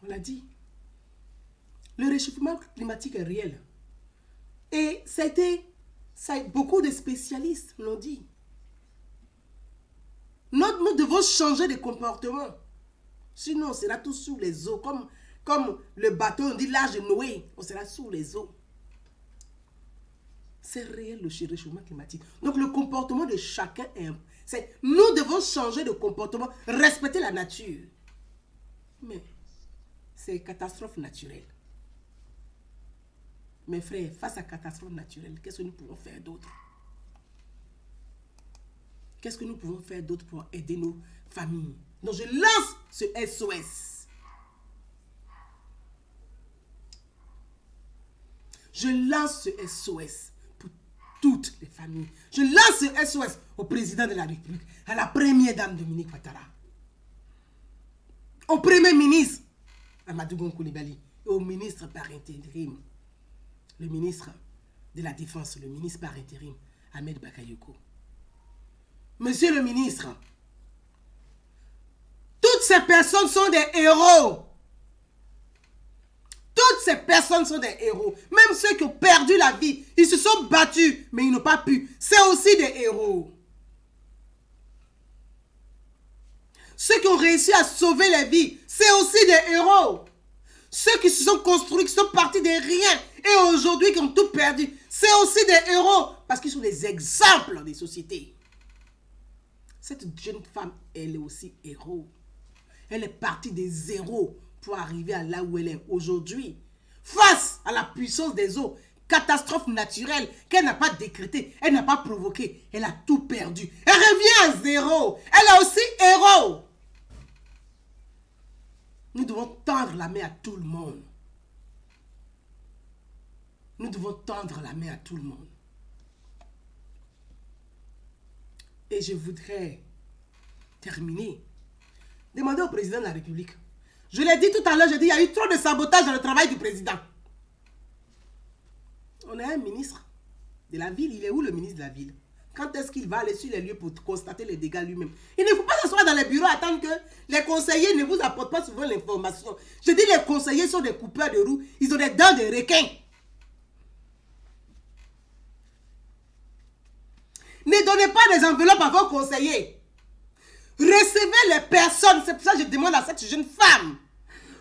On l'a dit. Le réchauffement climatique est réel. Et beaucoup de spécialistes l'ont dit. Nous devons changer de comportement. Sinon, on sera tous sous les eaux. Comme le bateau, on dit l'âge de Noé. On sera sous les eaux. C'est réel le réchauffement climatique. Donc le comportement de chacun est... Nous devons changer de comportement. Respecter la nature. Mais c'est catastrophe naturelle. Mes frères, face à catastrophe naturelle, qu'est-ce que nous pouvons faire d'autre? Qu'est-ce que nous pouvons faire d'autre pour aider nos familles? Donc je lance ce SOS. Je lance ce SOS pour toutes les familles. Je lance ce SOS au président de la République, à la première dame Dominique Ouattara, au premier ministre Amadou Gon Coulibaly, et au ministre par intérim, le ministre de la Défense, le ministre par intérim, Ahmed Bakayoko. Monsieur le ministre, toutes ces personnes sont des héros. Toutes ces personnes sont des héros. Même ceux qui ont perdu la vie, ils se sont battus, mais ils n'ont pas pu. C'est aussi des héros. Ceux qui ont réussi à sauver les vies, c'est aussi des héros. Ceux qui se sont construits, qui sont partis de rien, et aujourd'hui qui ont tout perdu, c'est aussi des héros. Parce qu'ils sont des exemples des sociétés. Cette jeune femme, elle est aussi héros. Elle est partie des zéros pour arriver à là où elle est aujourd'hui. Face à la puissance des eaux, catastrophe naturelle qu'elle n'a pas décrétée, elle n'a pas provoquée, elle a tout perdu. Elle revient à zéro. Elle est aussi héros. Nous devons tendre la main à tout le monde. Nous devons tendre la main à tout le monde. Et je voudrais terminer. Demander au président de la République. Je l'ai dit tout à l'heure, j'ai dit, il y a eu trop de sabotage dans le travail du président. On a un ministre de la ville. Il est où le ministre de la ville? Quand est-ce qu'il va aller sur les lieux pour constater les dégâts lui-même? Il ne faut pas s'asseoir dans les bureaux attendre que les conseillers ne vous apportent pas souvent l'information. Je dis, les conseillers sont des coupeurs de roues. Ils ont des dents de requin. Ne donnez pas des enveloppes à vos conseillers. Recevez les personnes. C'est pour ça que je demande à cette jeune femme.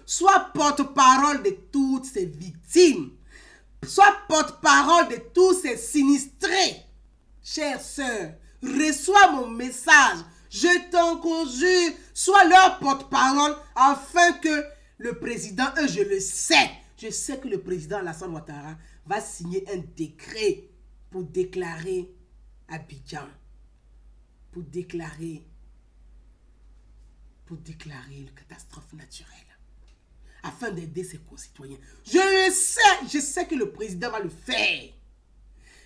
Sois porte-parole de toutes ces victimes. Sois porte-parole de tous ces sinistrés. Chère sœur, reçois mon message. Je t'en conjure. Sois leur porte-parole afin que le président, je le sais. Je sais que le président Alassane Ouattara va signer un décret pour déclarer Abidjan. Pour déclarer une catastrophe naturelle. Afin d'aider ses concitoyens. Je sais que le président va le faire.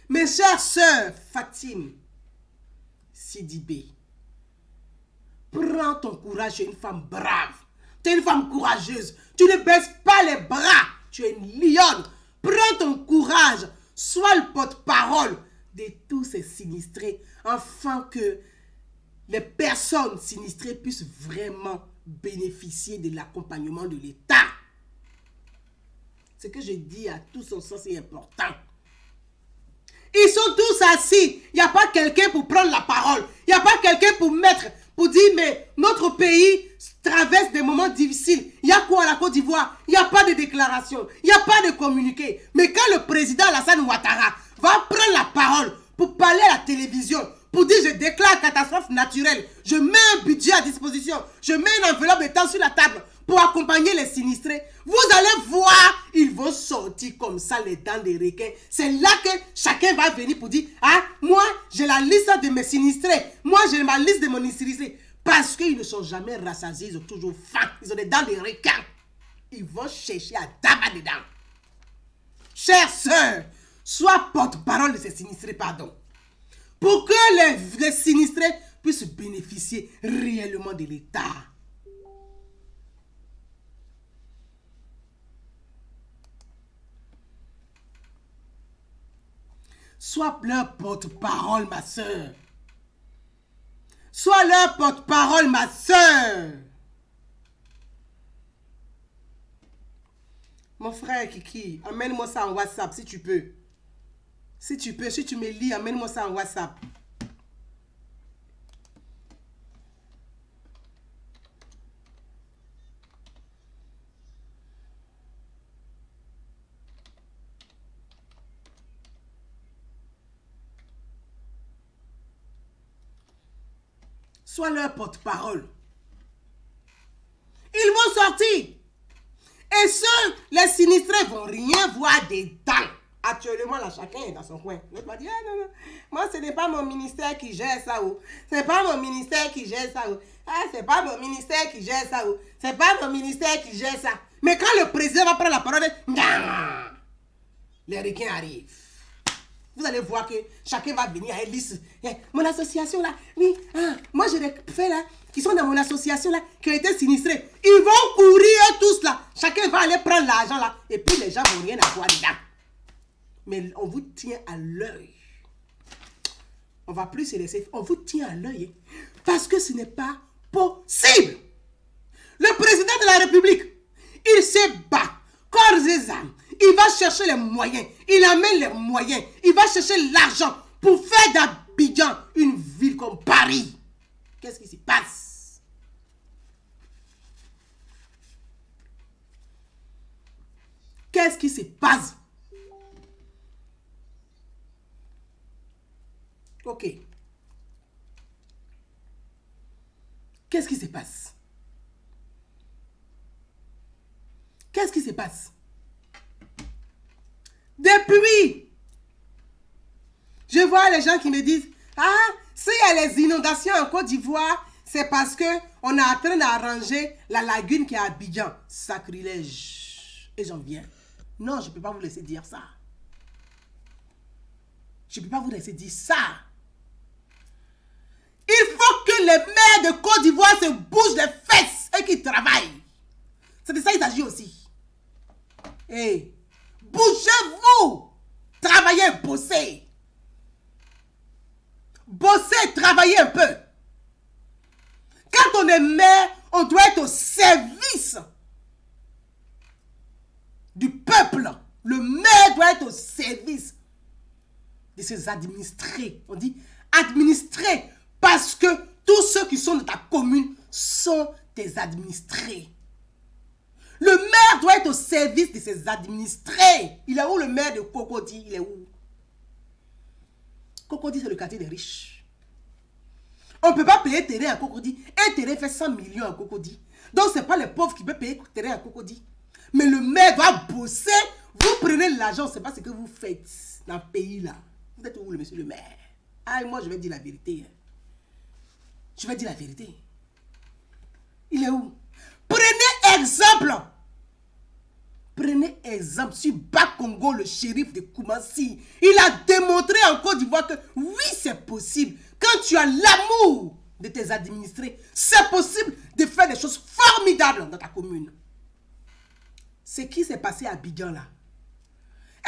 Mes chères sœurs, Fatim Sidibé, prends ton courage, tu es une femme brave. Tu es une femme courageuse. Tu ne baisses pas les bras. Tu es une lionne. Prends ton courage. Sois le porte-parole de tous ces sinistrés afin que les personnes sinistrées puissent vraiment bénéficier de l'accompagnement de l'État. Ce que je dis à tous son sens est important. Ils sont tous assis. Il n'y a pas quelqu'un pour prendre la parole. Il n'y a pas quelqu'un pour dire, mais notre pays traverse des moments difficiles. Il y a quoi à la Côte d'Ivoire? Il n'y a pas de déclaration. Il n'y a pas de communiqué. Mais quand le président Alassane Ouattara va prendre la parole pour parler à la télévision, pour dire je déclare catastrophe naturelle, je mets un budget à disposition, je mets une enveloppe de temps sur la table pour accompagner les sinistrés, vous allez voir, ils vont sortir comme ça les dents des requins. C'est là que chacun va venir pour dire, ah, moi j'ai la liste de mes sinistrés, moi j'ai ma liste de mon sinistré. Parce qu'ils ne sont jamais rassasiés, ils ont toujours faim, ils ont des dents de requins. Ils vont chercher à tabac dedans. Chère sœur, sois porte-parole de ces sinistrés, pardon. Pour que les sinistrés puissent bénéficier réellement de l'État. Sois leur porte-parole, ma soeur. Sois leur porte-parole, ma soeur. Mon frère Kiki, amène-moi ça en WhatsApp si tu peux. Si tu peux, si tu me lis, amène-moi ça en WhatsApp. Sois leur porte-parole. Ils vont sortir. Et ceux, les sinistrés, vont rien voir dedans. Actuellement, là, chacun est dans son coin. L'autre va dire, ah, non, non, moi, ce n'est pas mon ministère qui gère ça. C'est pas mon ministère qui gère ça. Ah, c'est pas mon ministère qui gère ça. C'est pas mon ministère qui gère ça. Mais quand le président va prendre la parole, les requins arrivent. Vous allez voir que chacun va venir à une liste. Mon association là, oui, moi je l'ai fait là, qui sont dans mon association là, qui ont été sinistrés, ils vont courir tous là. Chacun va aller prendre l'argent là. Et puis les gens vont rien avoir dedans. Mais on vous tient à l'œil. On va plus se laisser. On vous tient à l'œil. Parce que ce n'est pas possible. Le président de la République, il se bat. Corps et âme. Il va chercher les moyens. Il amène les moyens. Il va chercher l'argent pour faire d'Abidjan une ville comme Paris. Qu'est-ce qui se passe? Qu'est-ce qui se passe? Ok. Qu'est-ce qui se passe? Qu'est-ce qui se passe? Depuis, je vois les gens qui me disent, ah, s'il y a les inondations en Côte d'Ivoire, c'est parce qu'on est en train d'arranger la lagune qui est à Abidjan. Sacrilège. Et j'en viens. Non, je ne peux pas vous laisser dire ça. Je ne peux pas vous laisser dire ça. Il faut que les maires de Côte d'Ivoire se bougent les fesses et qu'ils travaillent. C'est de ça qu'il s'agit aussi. Hey, bougez-vous. Travaillez, bossez. Bossez, travaillez un peu. Quand on est maire, on doit être au service du peuple. Le maire doit être au service de ses administrés. On dit administrés parce que tous ceux qui sont dans ta commune sont tes administrés. Le maire doit être au service de ses administrés. Il est où le maire de Cocody? Il est où? Cocody, c'est le quartier des riches. On ne peut pas payer terrain à Cocody. Un terrain fait 100 millions à Cocody. Donc, ce n'est pas les pauvres qui peuvent payer terrain à Cocody. Mais le maire doit bosser. Vous prenez l'argent, ce n'est pas ce que vous faites dans le pays là. Vous êtes où, le monsieur le maire? Ah, moi, je vais dire la vérité. Je vais dire la vérité. Il est où? Prenez exemple. Prenez exemple sur Bakongo, le shérif de Koumassi. Il a démontré en Côte d'Ivoire que oui, c'est possible. Quand tu as l'amour de tes administrés, c'est possible de faire des choses formidables dans ta commune. Ce qui s'est passé à Abidjan là.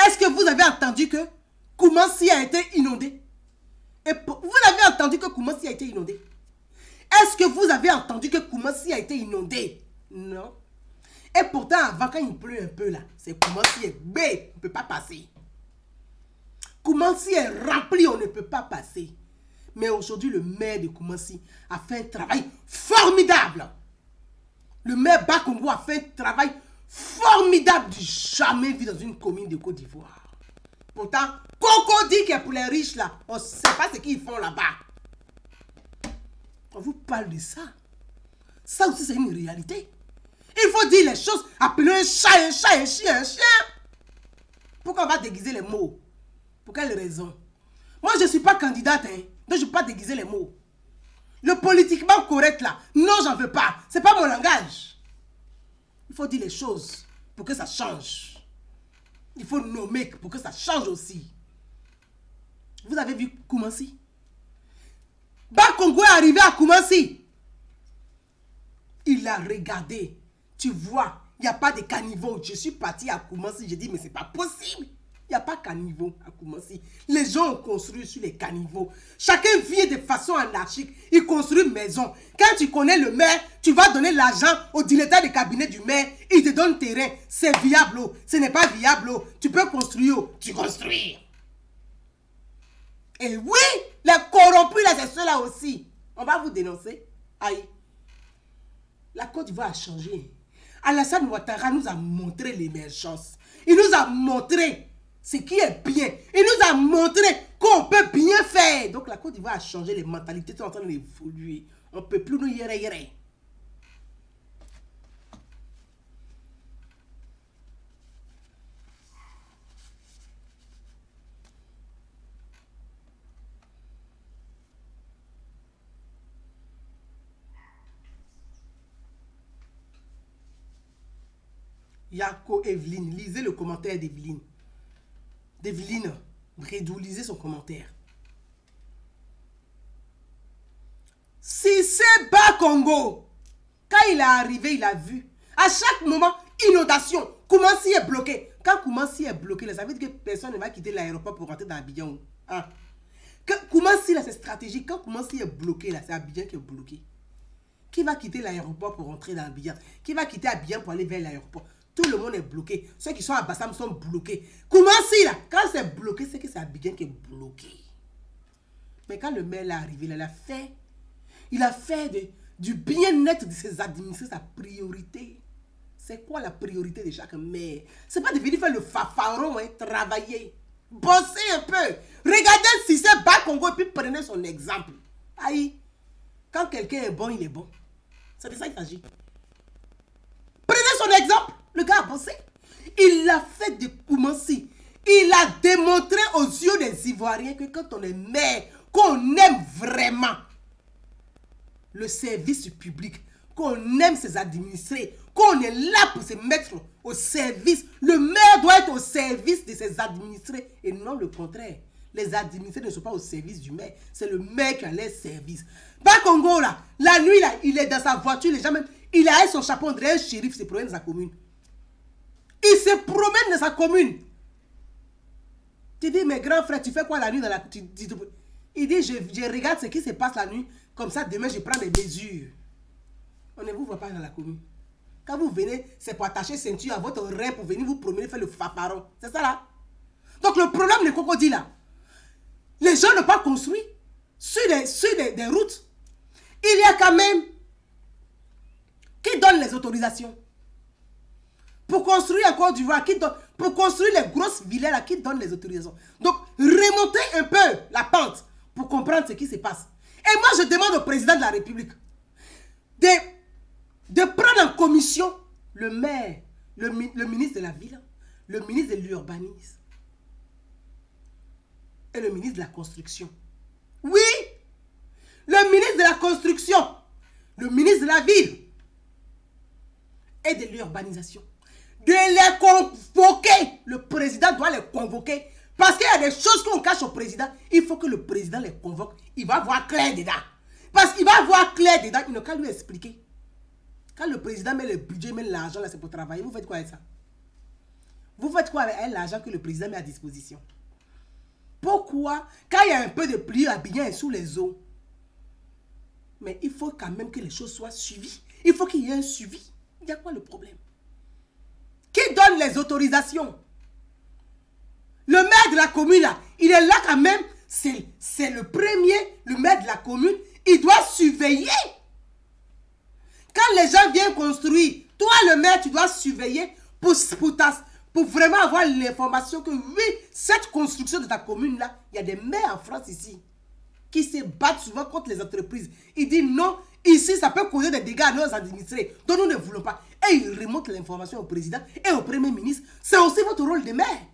Est-ce que vous avez entendu que Koumassi a été inondé? Vous avez entendu que Koumassi a été inondé? Est-ce que vous avez entendu que Koumassi a été inondé? Non. Et pourtant, avant, quand il pleut un peu là, c'est Koumassi est bé, on ne peut pas passer. Koumassi est rempli, on ne peut pas passer. Mais aujourd'hui, le maire de Koumassi a fait un travail formidable. Le maire Bakongo a fait un travail formidable du jamais vu dans une commune de Côte d'Ivoire. Pourtant, Cocody qui est pour les riches là, on ne sait pas ce qu'ils font là-bas. On vous parle de ça. Ça aussi, c'est une réalité. Il faut dire les choses. Appelons un chat, un chat, un chien, un chien. Pourquoi on va déguiser les mots? Pour quelle raison? Moi, je ne suis pas candidate, hein. Donc, je ne peux pas déguiser les mots. Le politiquement correct, là, non, j'en veux pas. Ce n'est pas mon langage. Il faut dire les choses pour que ça change. Il faut nommer pour que ça change aussi. Vous avez vu Koumassi? Bakongo est arrivé à Koumassi. Il a regardé. Tu vois, il n'y a pas de caniveau. Je suis parti à Koumassi. J'ai dit, mais ce n'est pas possible. Il n'y a pas de caniveau à Koumassi. Les gens ont construit sur les caniveaux. Chacun vit de façon anarchique. Il construit une maison. Quand tu connais le maire, tu vas donner l'argent au directeur de cabinet du maire. Il te donne terrain. C'est viable. Ce n'est pas viable. Tu peux construire. Tu construis. Et oui, les corrompus, là, c'est ceux-là aussi. On va vous dénoncer. Aïe. La Côte d'Ivoire a changé. Alassane Ouattara nous a montré l'émergence. Il nous a montré ce qui est bien. Il nous a montré qu'on peut bien faire. Donc la Côte d'Ivoire a changé, les mentalités sont en train d'évoluer. On ne peut plus nous yéré. Yako Evelyne, lisez le commentaire d'Evelyne. D'Evelyne, Bredou, lisez son commentaire. Si c'est bas Congo, quand il est arrivé, il a vu. À chaque moment, inondation. Koumassi est bloqué. Quand Koumassi est bloqué, ça veut dire que personne ne va quitter l'aéroport pour rentrer dans Abidjan. Hein? Koumassi, là, c'est stratégique. Quand Koumassi est bloqué, là, c'est Abidjan qui est bloqué. Qui va quitter l'aéroport pour rentrer dans Abidjan? Qui va quitter Abidjan pour aller vers l'aéroport? Tout le monde est bloqué. Ceux qui sont à Bassam sont bloqués. Koumassi, là, quand c'est bloqué, c'est que c'est Abidjan qui est bloqué. Mais quand le maire est arrivé, là, il a fait du bien-être de ses administrés sa priorité. C'est quoi la priorité de chaque maire? C'est pas de venir faire le fafaron, hein, travailler. Bosser un peu. Regardez si c'est bas Congo et puis prenez son exemple. Aïe. Quand quelqu'un est bon, il est bon. C'est de ça qu'il s'agit. Prenez son exemple. Le gars a bossé. Il l'a fait de Koumassi. Il a démontré aux yeux des Ivoiriens que quand on est maire, qu'on aime vraiment le service public, qu'on aime ses administrés, qu'on est là pour se mettre au service. Le maire doit être au service de ses administrés et non le contraire. Les administrés ne sont pas au service du maire. C'est le maire qui a les services. Bas Congo, là, la nuit, là, il est dans sa voiture, les gens même, il a son chapeau, on dirait un shérif, se promène dans sa commune. Il se promène dans sa commune. Tu dis, mais grand frère, tu fais quoi la nuit dans la... Il dit, je regarde ce qui se passe la nuit, comme ça, demain, je prends des mesures. On ne vous voit pas dans la commune. Quand vous venez, c'est pour attacher ceinture à votre rein pour venir vous promener, faire le fafaron. C'est ça, là. Donc, le problème des crocodiles, là, les gens n'ont pas construit sur des routes. Il y a quand même qui donne les autorisations pour construire en Côte d'Ivoire, pour construire les grosses villas là, qui donne les autorisations. Donc, remontez un peu la pente pour comprendre ce qui se passe. Et moi, je demande au président de la République de prendre en commission le maire, le ministre de la ville, le ministre de l'urbanisme et le ministre de la construction. Oui, le ministre de la construction, le ministre de la ville et de l'urbanisation. De les convoquer. Le président doit les convoquer. Parce qu'il y a des choses qu'on cache au président. Il faut que le président les convoque. Il va voir clair dedans. Parce qu'il va voir clair dedans. Il n'a qu'à lui expliquer. Quand le président met le budget, met l'argent, là, c'est pour travailler. Vous faites quoi avec ça? Vous faites quoi avec l'argent que le président met à disposition? Pourquoi? Quand il y a un peu de pluie, Abidjan est sous les eaux. Mais il faut quand même que les choses soient suivies. Il faut qu'il y ait un suivi. Il y a quoi le problème? Qui donne les autorisations? Le maire de la commune, là, il est là quand même. C'est le premier, le maire de la commune. Il doit surveiller. Quand les gens viennent construire, toi le maire, tu dois surveiller pour vraiment avoir l'information que oui, cette construction de ta commune là, il y a des maires en France ici qui se battent souvent contre les entreprises. Ils disent non, ici ça peut causer des dégâts à nos administrés, donc nous ne voulons pas. Et ils remontent l'information au président et au premier ministre. C'est aussi votre rôle de maire.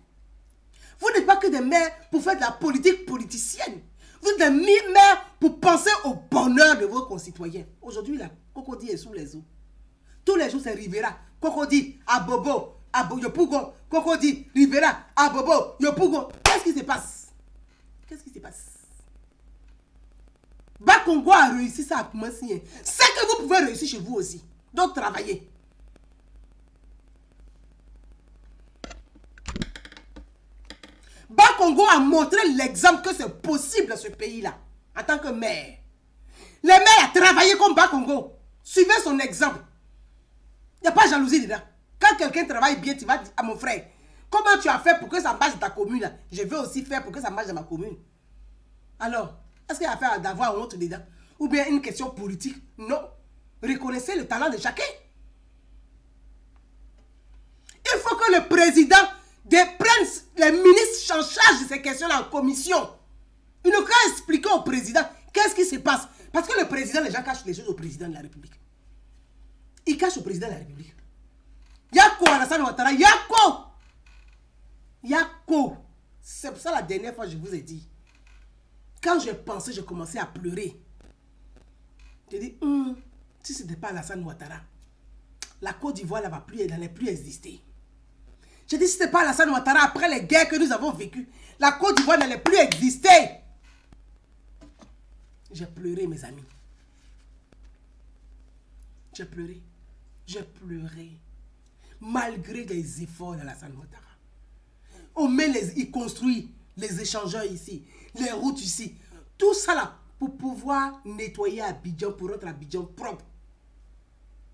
Vous n'êtes pas que des maires pour faire de la politique politicienne. Vous êtes des maires pour penser au bonheur de vos concitoyens. Aujourd'hui, la Cocody est sous les eaux. Tous les jours, c'est Rivera. Cocody, Abobo, Yopougon. Cocody, Rivera, Abobo, Yopougon. Qu'est-ce qui se passe? Qu'est-ce qui se passe? Bas Congo a réussi ça à commencer. C'est que vous pouvez réussir chez vous aussi. Donc, travaillez. Bas Congo a montré l'exemple que c'est possible dans ce pays-là, en tant que maire. Les maires ont travaillé comme Bas Congo. Suivez son exemple. Il n'y a pas de jalousie dedans. Quand quelqu'un travaille bien, tu vas dire à mon frère, comment tu as fait pour que ça marche dans ta commune là? Je veux aussi faire pour que ça marche dans ma commune. Alors, est-ce qu'il y a affaire d'avoir honte dedans? Ou bien une question politique? Non. Reconnaissez le talent de chacun. Il faut que le président prenne les ministres en charge de ces questions-là en commission. Il n'a qu'à expliquer au président qu'est-ce qui se passe. Parce que le président, les gens cachent les choses au président de la République. Ils cachent au président de la République. Yako Alassane Ouattara, Yako! Yako! C'est pour ça la dernière fois je vous ai dit. Quand j'ai pensé, j'ai commencé à pleurer. J'ai dit, si ce n'était pas Alassane Ouattara, la Côte d'Ivoire n'allait plus exister. J'ai dit, si ce n'était pas Alassane Ouattara, après les guerres que nous avons vécues, la Côte d'Ivoire n'allait plus exister. J'ai pleuré, mes amis. J'ai pleuré. J'ai pleuré. Malgré les efforts de la Ouattara. On met il construit les échangeurs ici, les routes ici. Tout ça là pour pouvoir nettoyer Abidjan, pour rendre Abidjan propre.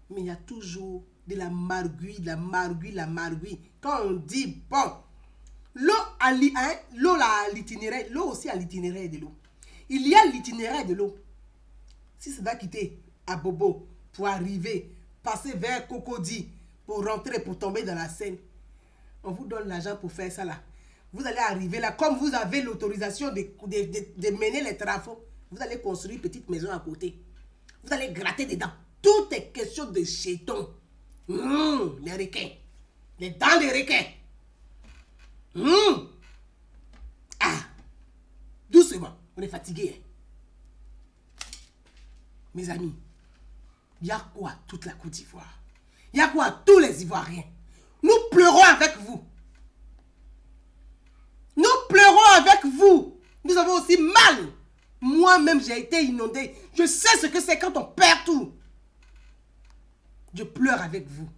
Mais il y a toujours de la marguille, de la marguille, de la marguille. Quand on dit, bon, l'eau à l'itinéraire, l'eau aussi à l'itinéraire de l'eau. Il y a l'itinéraire de l'eau. Si ça doit quitter à Bobo pour arriver, passer vers Cocody, pour rentrer, pour tomber dans la Seine, on vous donne l'argent pour faire ça là. Vous allez arriver là, comme vous avez l'autorisation de mener les travaux, vous allez construire une petite maison à côté. Vous allez gratter dedans. Tout est question de chétons. Les requins. Les dents des requins. Ah, doucement, on est fatigué. Mes amis, il y a quoi toute la Côte d'Ivoire? Il y a quoi tous les Ivoiriens? Nous pleurons avec vous. Nous pleurons avec vous. Nous avons aussi mal. Moi-même, j'ai été inondé. Je sais ce que c'est quand on perd tout. Je pleure avec vous.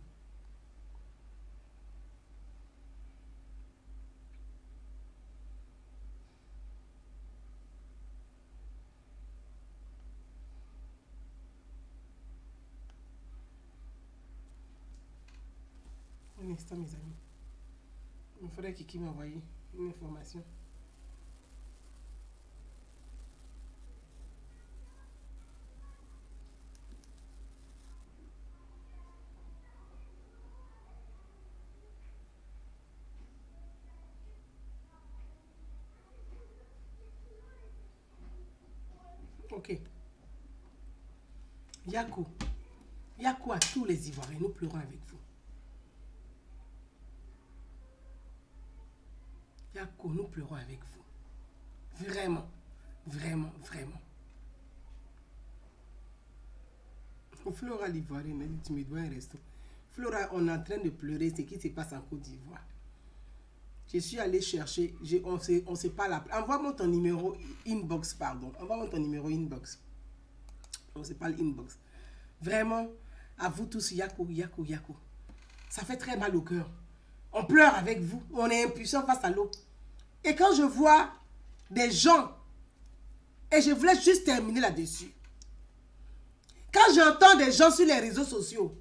Un instant, mes amis. Il faudrait Kiki m'envoie une information. Ok. Yako. Yako à tous les Ivoiriens. Nous pleurons avec vous. Yako, nous pleurons avec vous. Vraiment. Vraiment, vraiment. Flora l'Ivoirienne, tu me dois un resto. Flora, on est en train de pleurer ce qui se passe en Côte d'Ivoire. Je suis allé chercher, on sait pas la... Envoie-moi ton numéro inbox, pardon. Envoie-moi ton numéro inbox. On sait pas l'inbox. Vraiment, à vous tous, Yako, Yako, Yako. Ça fait très mal au cœur. On pleure avec vous. On est impuissant face à l'eau. Et quand je vois des gens, et je voulais juste terminer là-dessus. Quand j'entends des gens sur les réseaux sociaux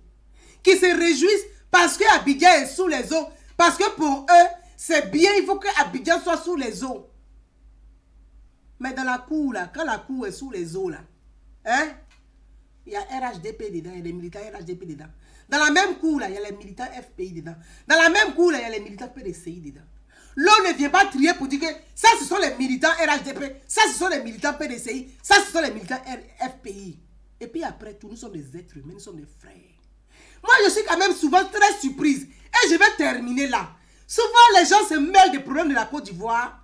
qui se réjouissent parce que Abidjan est sous les eaux, parce que pour eux, c'est bien, il faut que Abidjan soit sous les eaux. Mais dans la cour, là, quand la cour est sous les eaux, là, hein, il y a RHDP dedans, il y a les militants RHDP dedans. Dans la même cour, là, il y a les militants FPI dedans. Dans la même cour, là, il y a les militants PDCI dedans. L'on ne vient pas trier pour dire que ça, ce sont les militants RHDP, ça, ce sont les militants PDCI, ça, ce sont les militants FPI. Et puis après tout, nous sommes des êtres humains, nous sommes des frères. Moi, je suis quand même souvent très surprise. Et je vais terminer là. Souvent, les gens se mêlent des problèmes de la Côte d'Ivoire.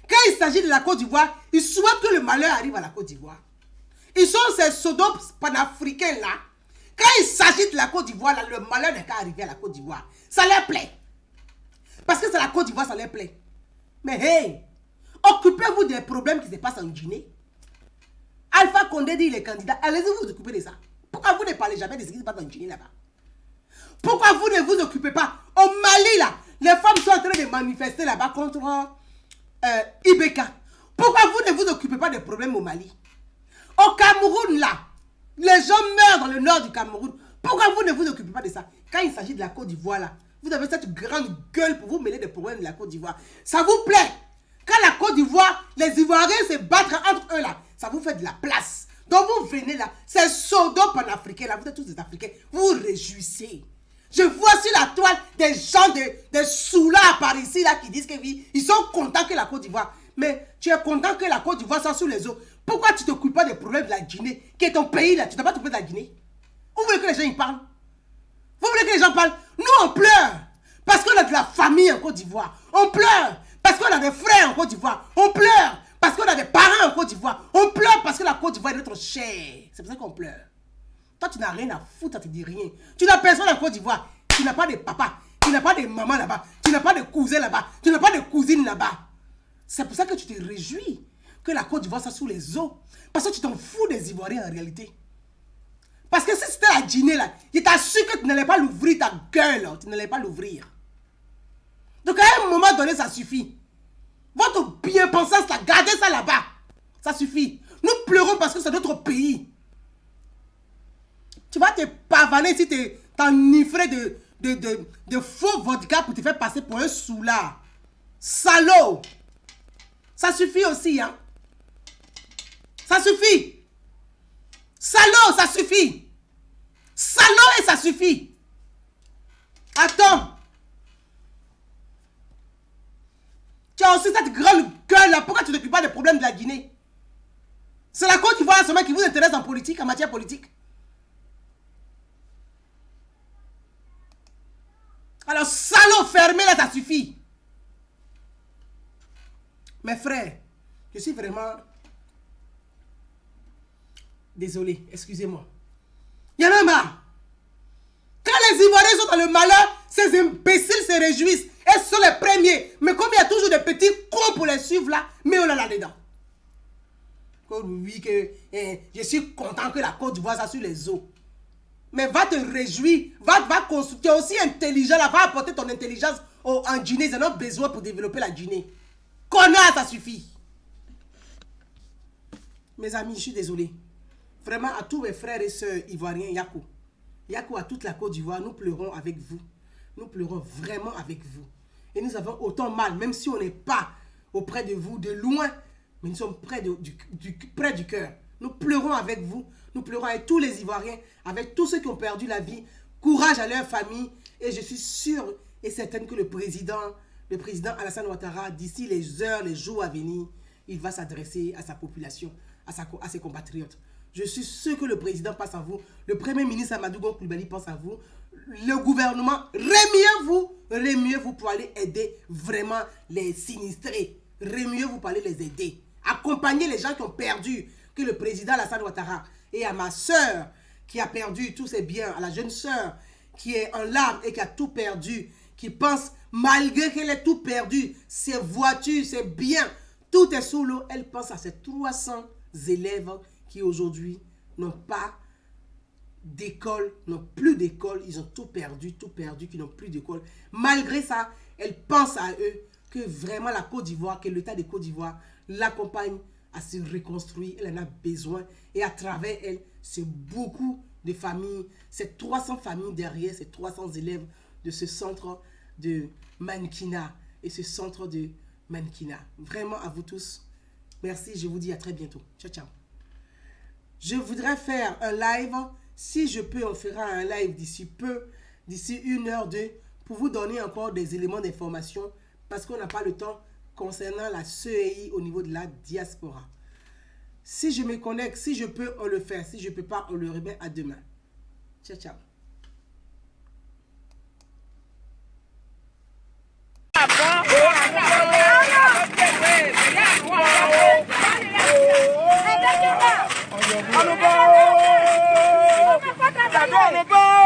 Quand il s'agit de la Côte d'Ivoire, ils souhaitent que le malheur arrive à la Côte d'Ivoire. Ils sont ces sodomes panafricains là. Quand il s'agit de la Côte d'Ivoire, là, le malheur n'est qu'à arriver à la Côte d'Ivoire. Ça leur plaît. Parce que c'est la Côte d'Ivoire, ça leur plaît. Mais hey, occupez-vous des problèmes qui se passent en Guinée. Alpha Condé dit il est candidat. Allez-y vous occuper de ça. Pourquoi vous ne parlez jamais de ce qui se passe en Guinée là-bas? Pourquoi vous ne vous occupez pas? Au Mali là, les femmes sont en train de manifester là-bas contre Ibeka. Pourquoi vous ne vous occupez pas des problèmes au Mali? Au Cameroun là, les gens meurent dans le nord du Cameroun. Pourquoi vous ne vous occupez pas de ça? Quand il s'agit de la Côte d'Ivoire là, vous avez cette grande gueule pour vous mêler des problèmes de la Côte d'Ivoire. Ça vous plaît? Quand la Côte d'Ivoire, les Ivoiriens se battent entre eux là, ça vous fait de la place. Donc vous venez là, ces soldats panafricains là, vous êtes tous des Africains, vous vous réjouissez. Je vois sur la toile des gens, des soulards par ici là qui disent que oui, ils sont contents que la Côte d'Ivoire. Mais tu es content que la Côte d'Ivoire soit sous les eaux. Pourquoi tu ne t'occupes pas des problèmes de la Guinée, qui est ton pays là? Tu n'as pas t'occuper de la Guinée? Vous voulez que les gens y parlent? Vous voulez que les gens parlent? Nous on pleure parce qu'on a de la famille en Côte d'Ivoire. On pleure parce qu'on a des frères en Côte d'Ivoire. On pleure parce qu'on a des parents en Côte d'Ivoire. On pleure parce que la Côte d'Ivoire est notre chair. C'est pour ça qu'on pleure. Toi, tu n'as rien à foutre, ça te dit rien. Tu n'as personne en Côte d'Ivoire. Tu n'as pas de papa. Tu n'as pas de maman là-bas. Tu n'as pas de cousin là-bas. Tu n'as pas de cousine là-bas. C'est pour ça que tu te réjouis que la Côte d'Ivoire soit sous les eaux. Parce que tu t'en fous des Ivoiriens en réalité. Parce que si c'était la Guinée là, il t'assure que tu n'allais pas l'ouvrir ta gueule. Tu n'allais pas l'ouvrir. Donc à un moment donné, ça suffit. Votre bien-pensance, là, gardez ça là-bas. Ça suffit. Nous pleurons parce que c'est notre pays. Tu vas te pavaner si tu t'eniffrer de faux vodka pour te faire passer pour un soulard. Salaud. Ça suffit aussi, hein. Ça suffit. Salaud, ça suffit. Salaud et ça suffit. Attends. Tu as aussi cette grande gueule là. Pourquoi tu ne t'occupes pas des problèmes de la Guinée? C'est la Côte d'Ivoire seulement qui vous intéresse en politique, en matière politique. Alors, salaud, fermez là, ça suffit. Mes frères, je suis vraiment désolé, excusez-moi. Il y en a marre. Quand les Ivoiriens sont dans le malheur, ces imbéciles se réjouissent. Et ce sont les premiers. Mais comme il y a toujours des petits cons pour les suivre là, mais on là dedans. Oui, que je suis content que la Côte d'Ivoire soit sur les eaux. Mais va te réjouir, va construire. Tu es aussi intelligent là, va apporter ton intelligence en Guinée. Ils en ont besoin pour développer la Guinée. Connard, ça suffit. Mes amis, je suis désolé. Vraiment, à tous mes frères et sœurs ivoiriens, Yakou, à toute la Côte d'Ivoire, nous pleurons avec vous. Nous pleurons vraiment avec vous. Et nous avons autant mal, même si on n'est pas auprès de vous, de loin, mais nous sommes près du cœur. Nous pleurons avec vous. Nous pleurons avec tous les Ivoiriens, avec tous ceux qui ont perdu la vie. Courage à leur famille. Et je suis sûre et certaine que le président Alassane Ouattara, d'ici les heures, les jours à venir, il va s'adresser à sa population, à ses compatriotes. Je suis sûr que le président pense à vous. Le premier ministre Amadou Gon Coulibaly pense à vous. Le gouvernement, mieux vous pour aller aider vraiment les sinistrés. Mieux vous pour aller les aider. Accompagner les gens qui ont perdu. Que le président Alassane Ouattara, et à ma soeur qui a perdu tous ses biens, à la jeune soeur qui est en larmes et qui a tout perdu, qui pense malgré qu'elle ait tout perdu, ses voitures, ses biens, tout est sous l'eau, elle pense à ces 300 élèves qui aujourd'hui n'ont pas d'école, n'ont plus d'école, ils ont tout perdu, qui n'ont plus d'école. Malgré ça, elle pense à eux, que vraiment la Côte d'Ivoire, que l'État de Côte d'Ivoire l'accompagne à se reconstruire, elle en a besoin. Et à travers elle, c'est beaucoup de familles, c'est 300 familles derrière, ces 300 élèves de ce centre de Mankina et ce centre de Mankina. Vraiment à vous tous, merci, je vous dis à très bientôt. Ciao, ciao. Je voudrais faire un live, si je peux, on fera un live d'ici peu, d'ici 1 heure, 2, pour vous donner encore des éléments d'information, parce qu'on n'a pas le temps concernant la CEI au niveau de la diaspora. Si je me connecte, si je peux, on le fait. Si je ne peux pas, on le remet à demain. Ciao, ciao. Allô,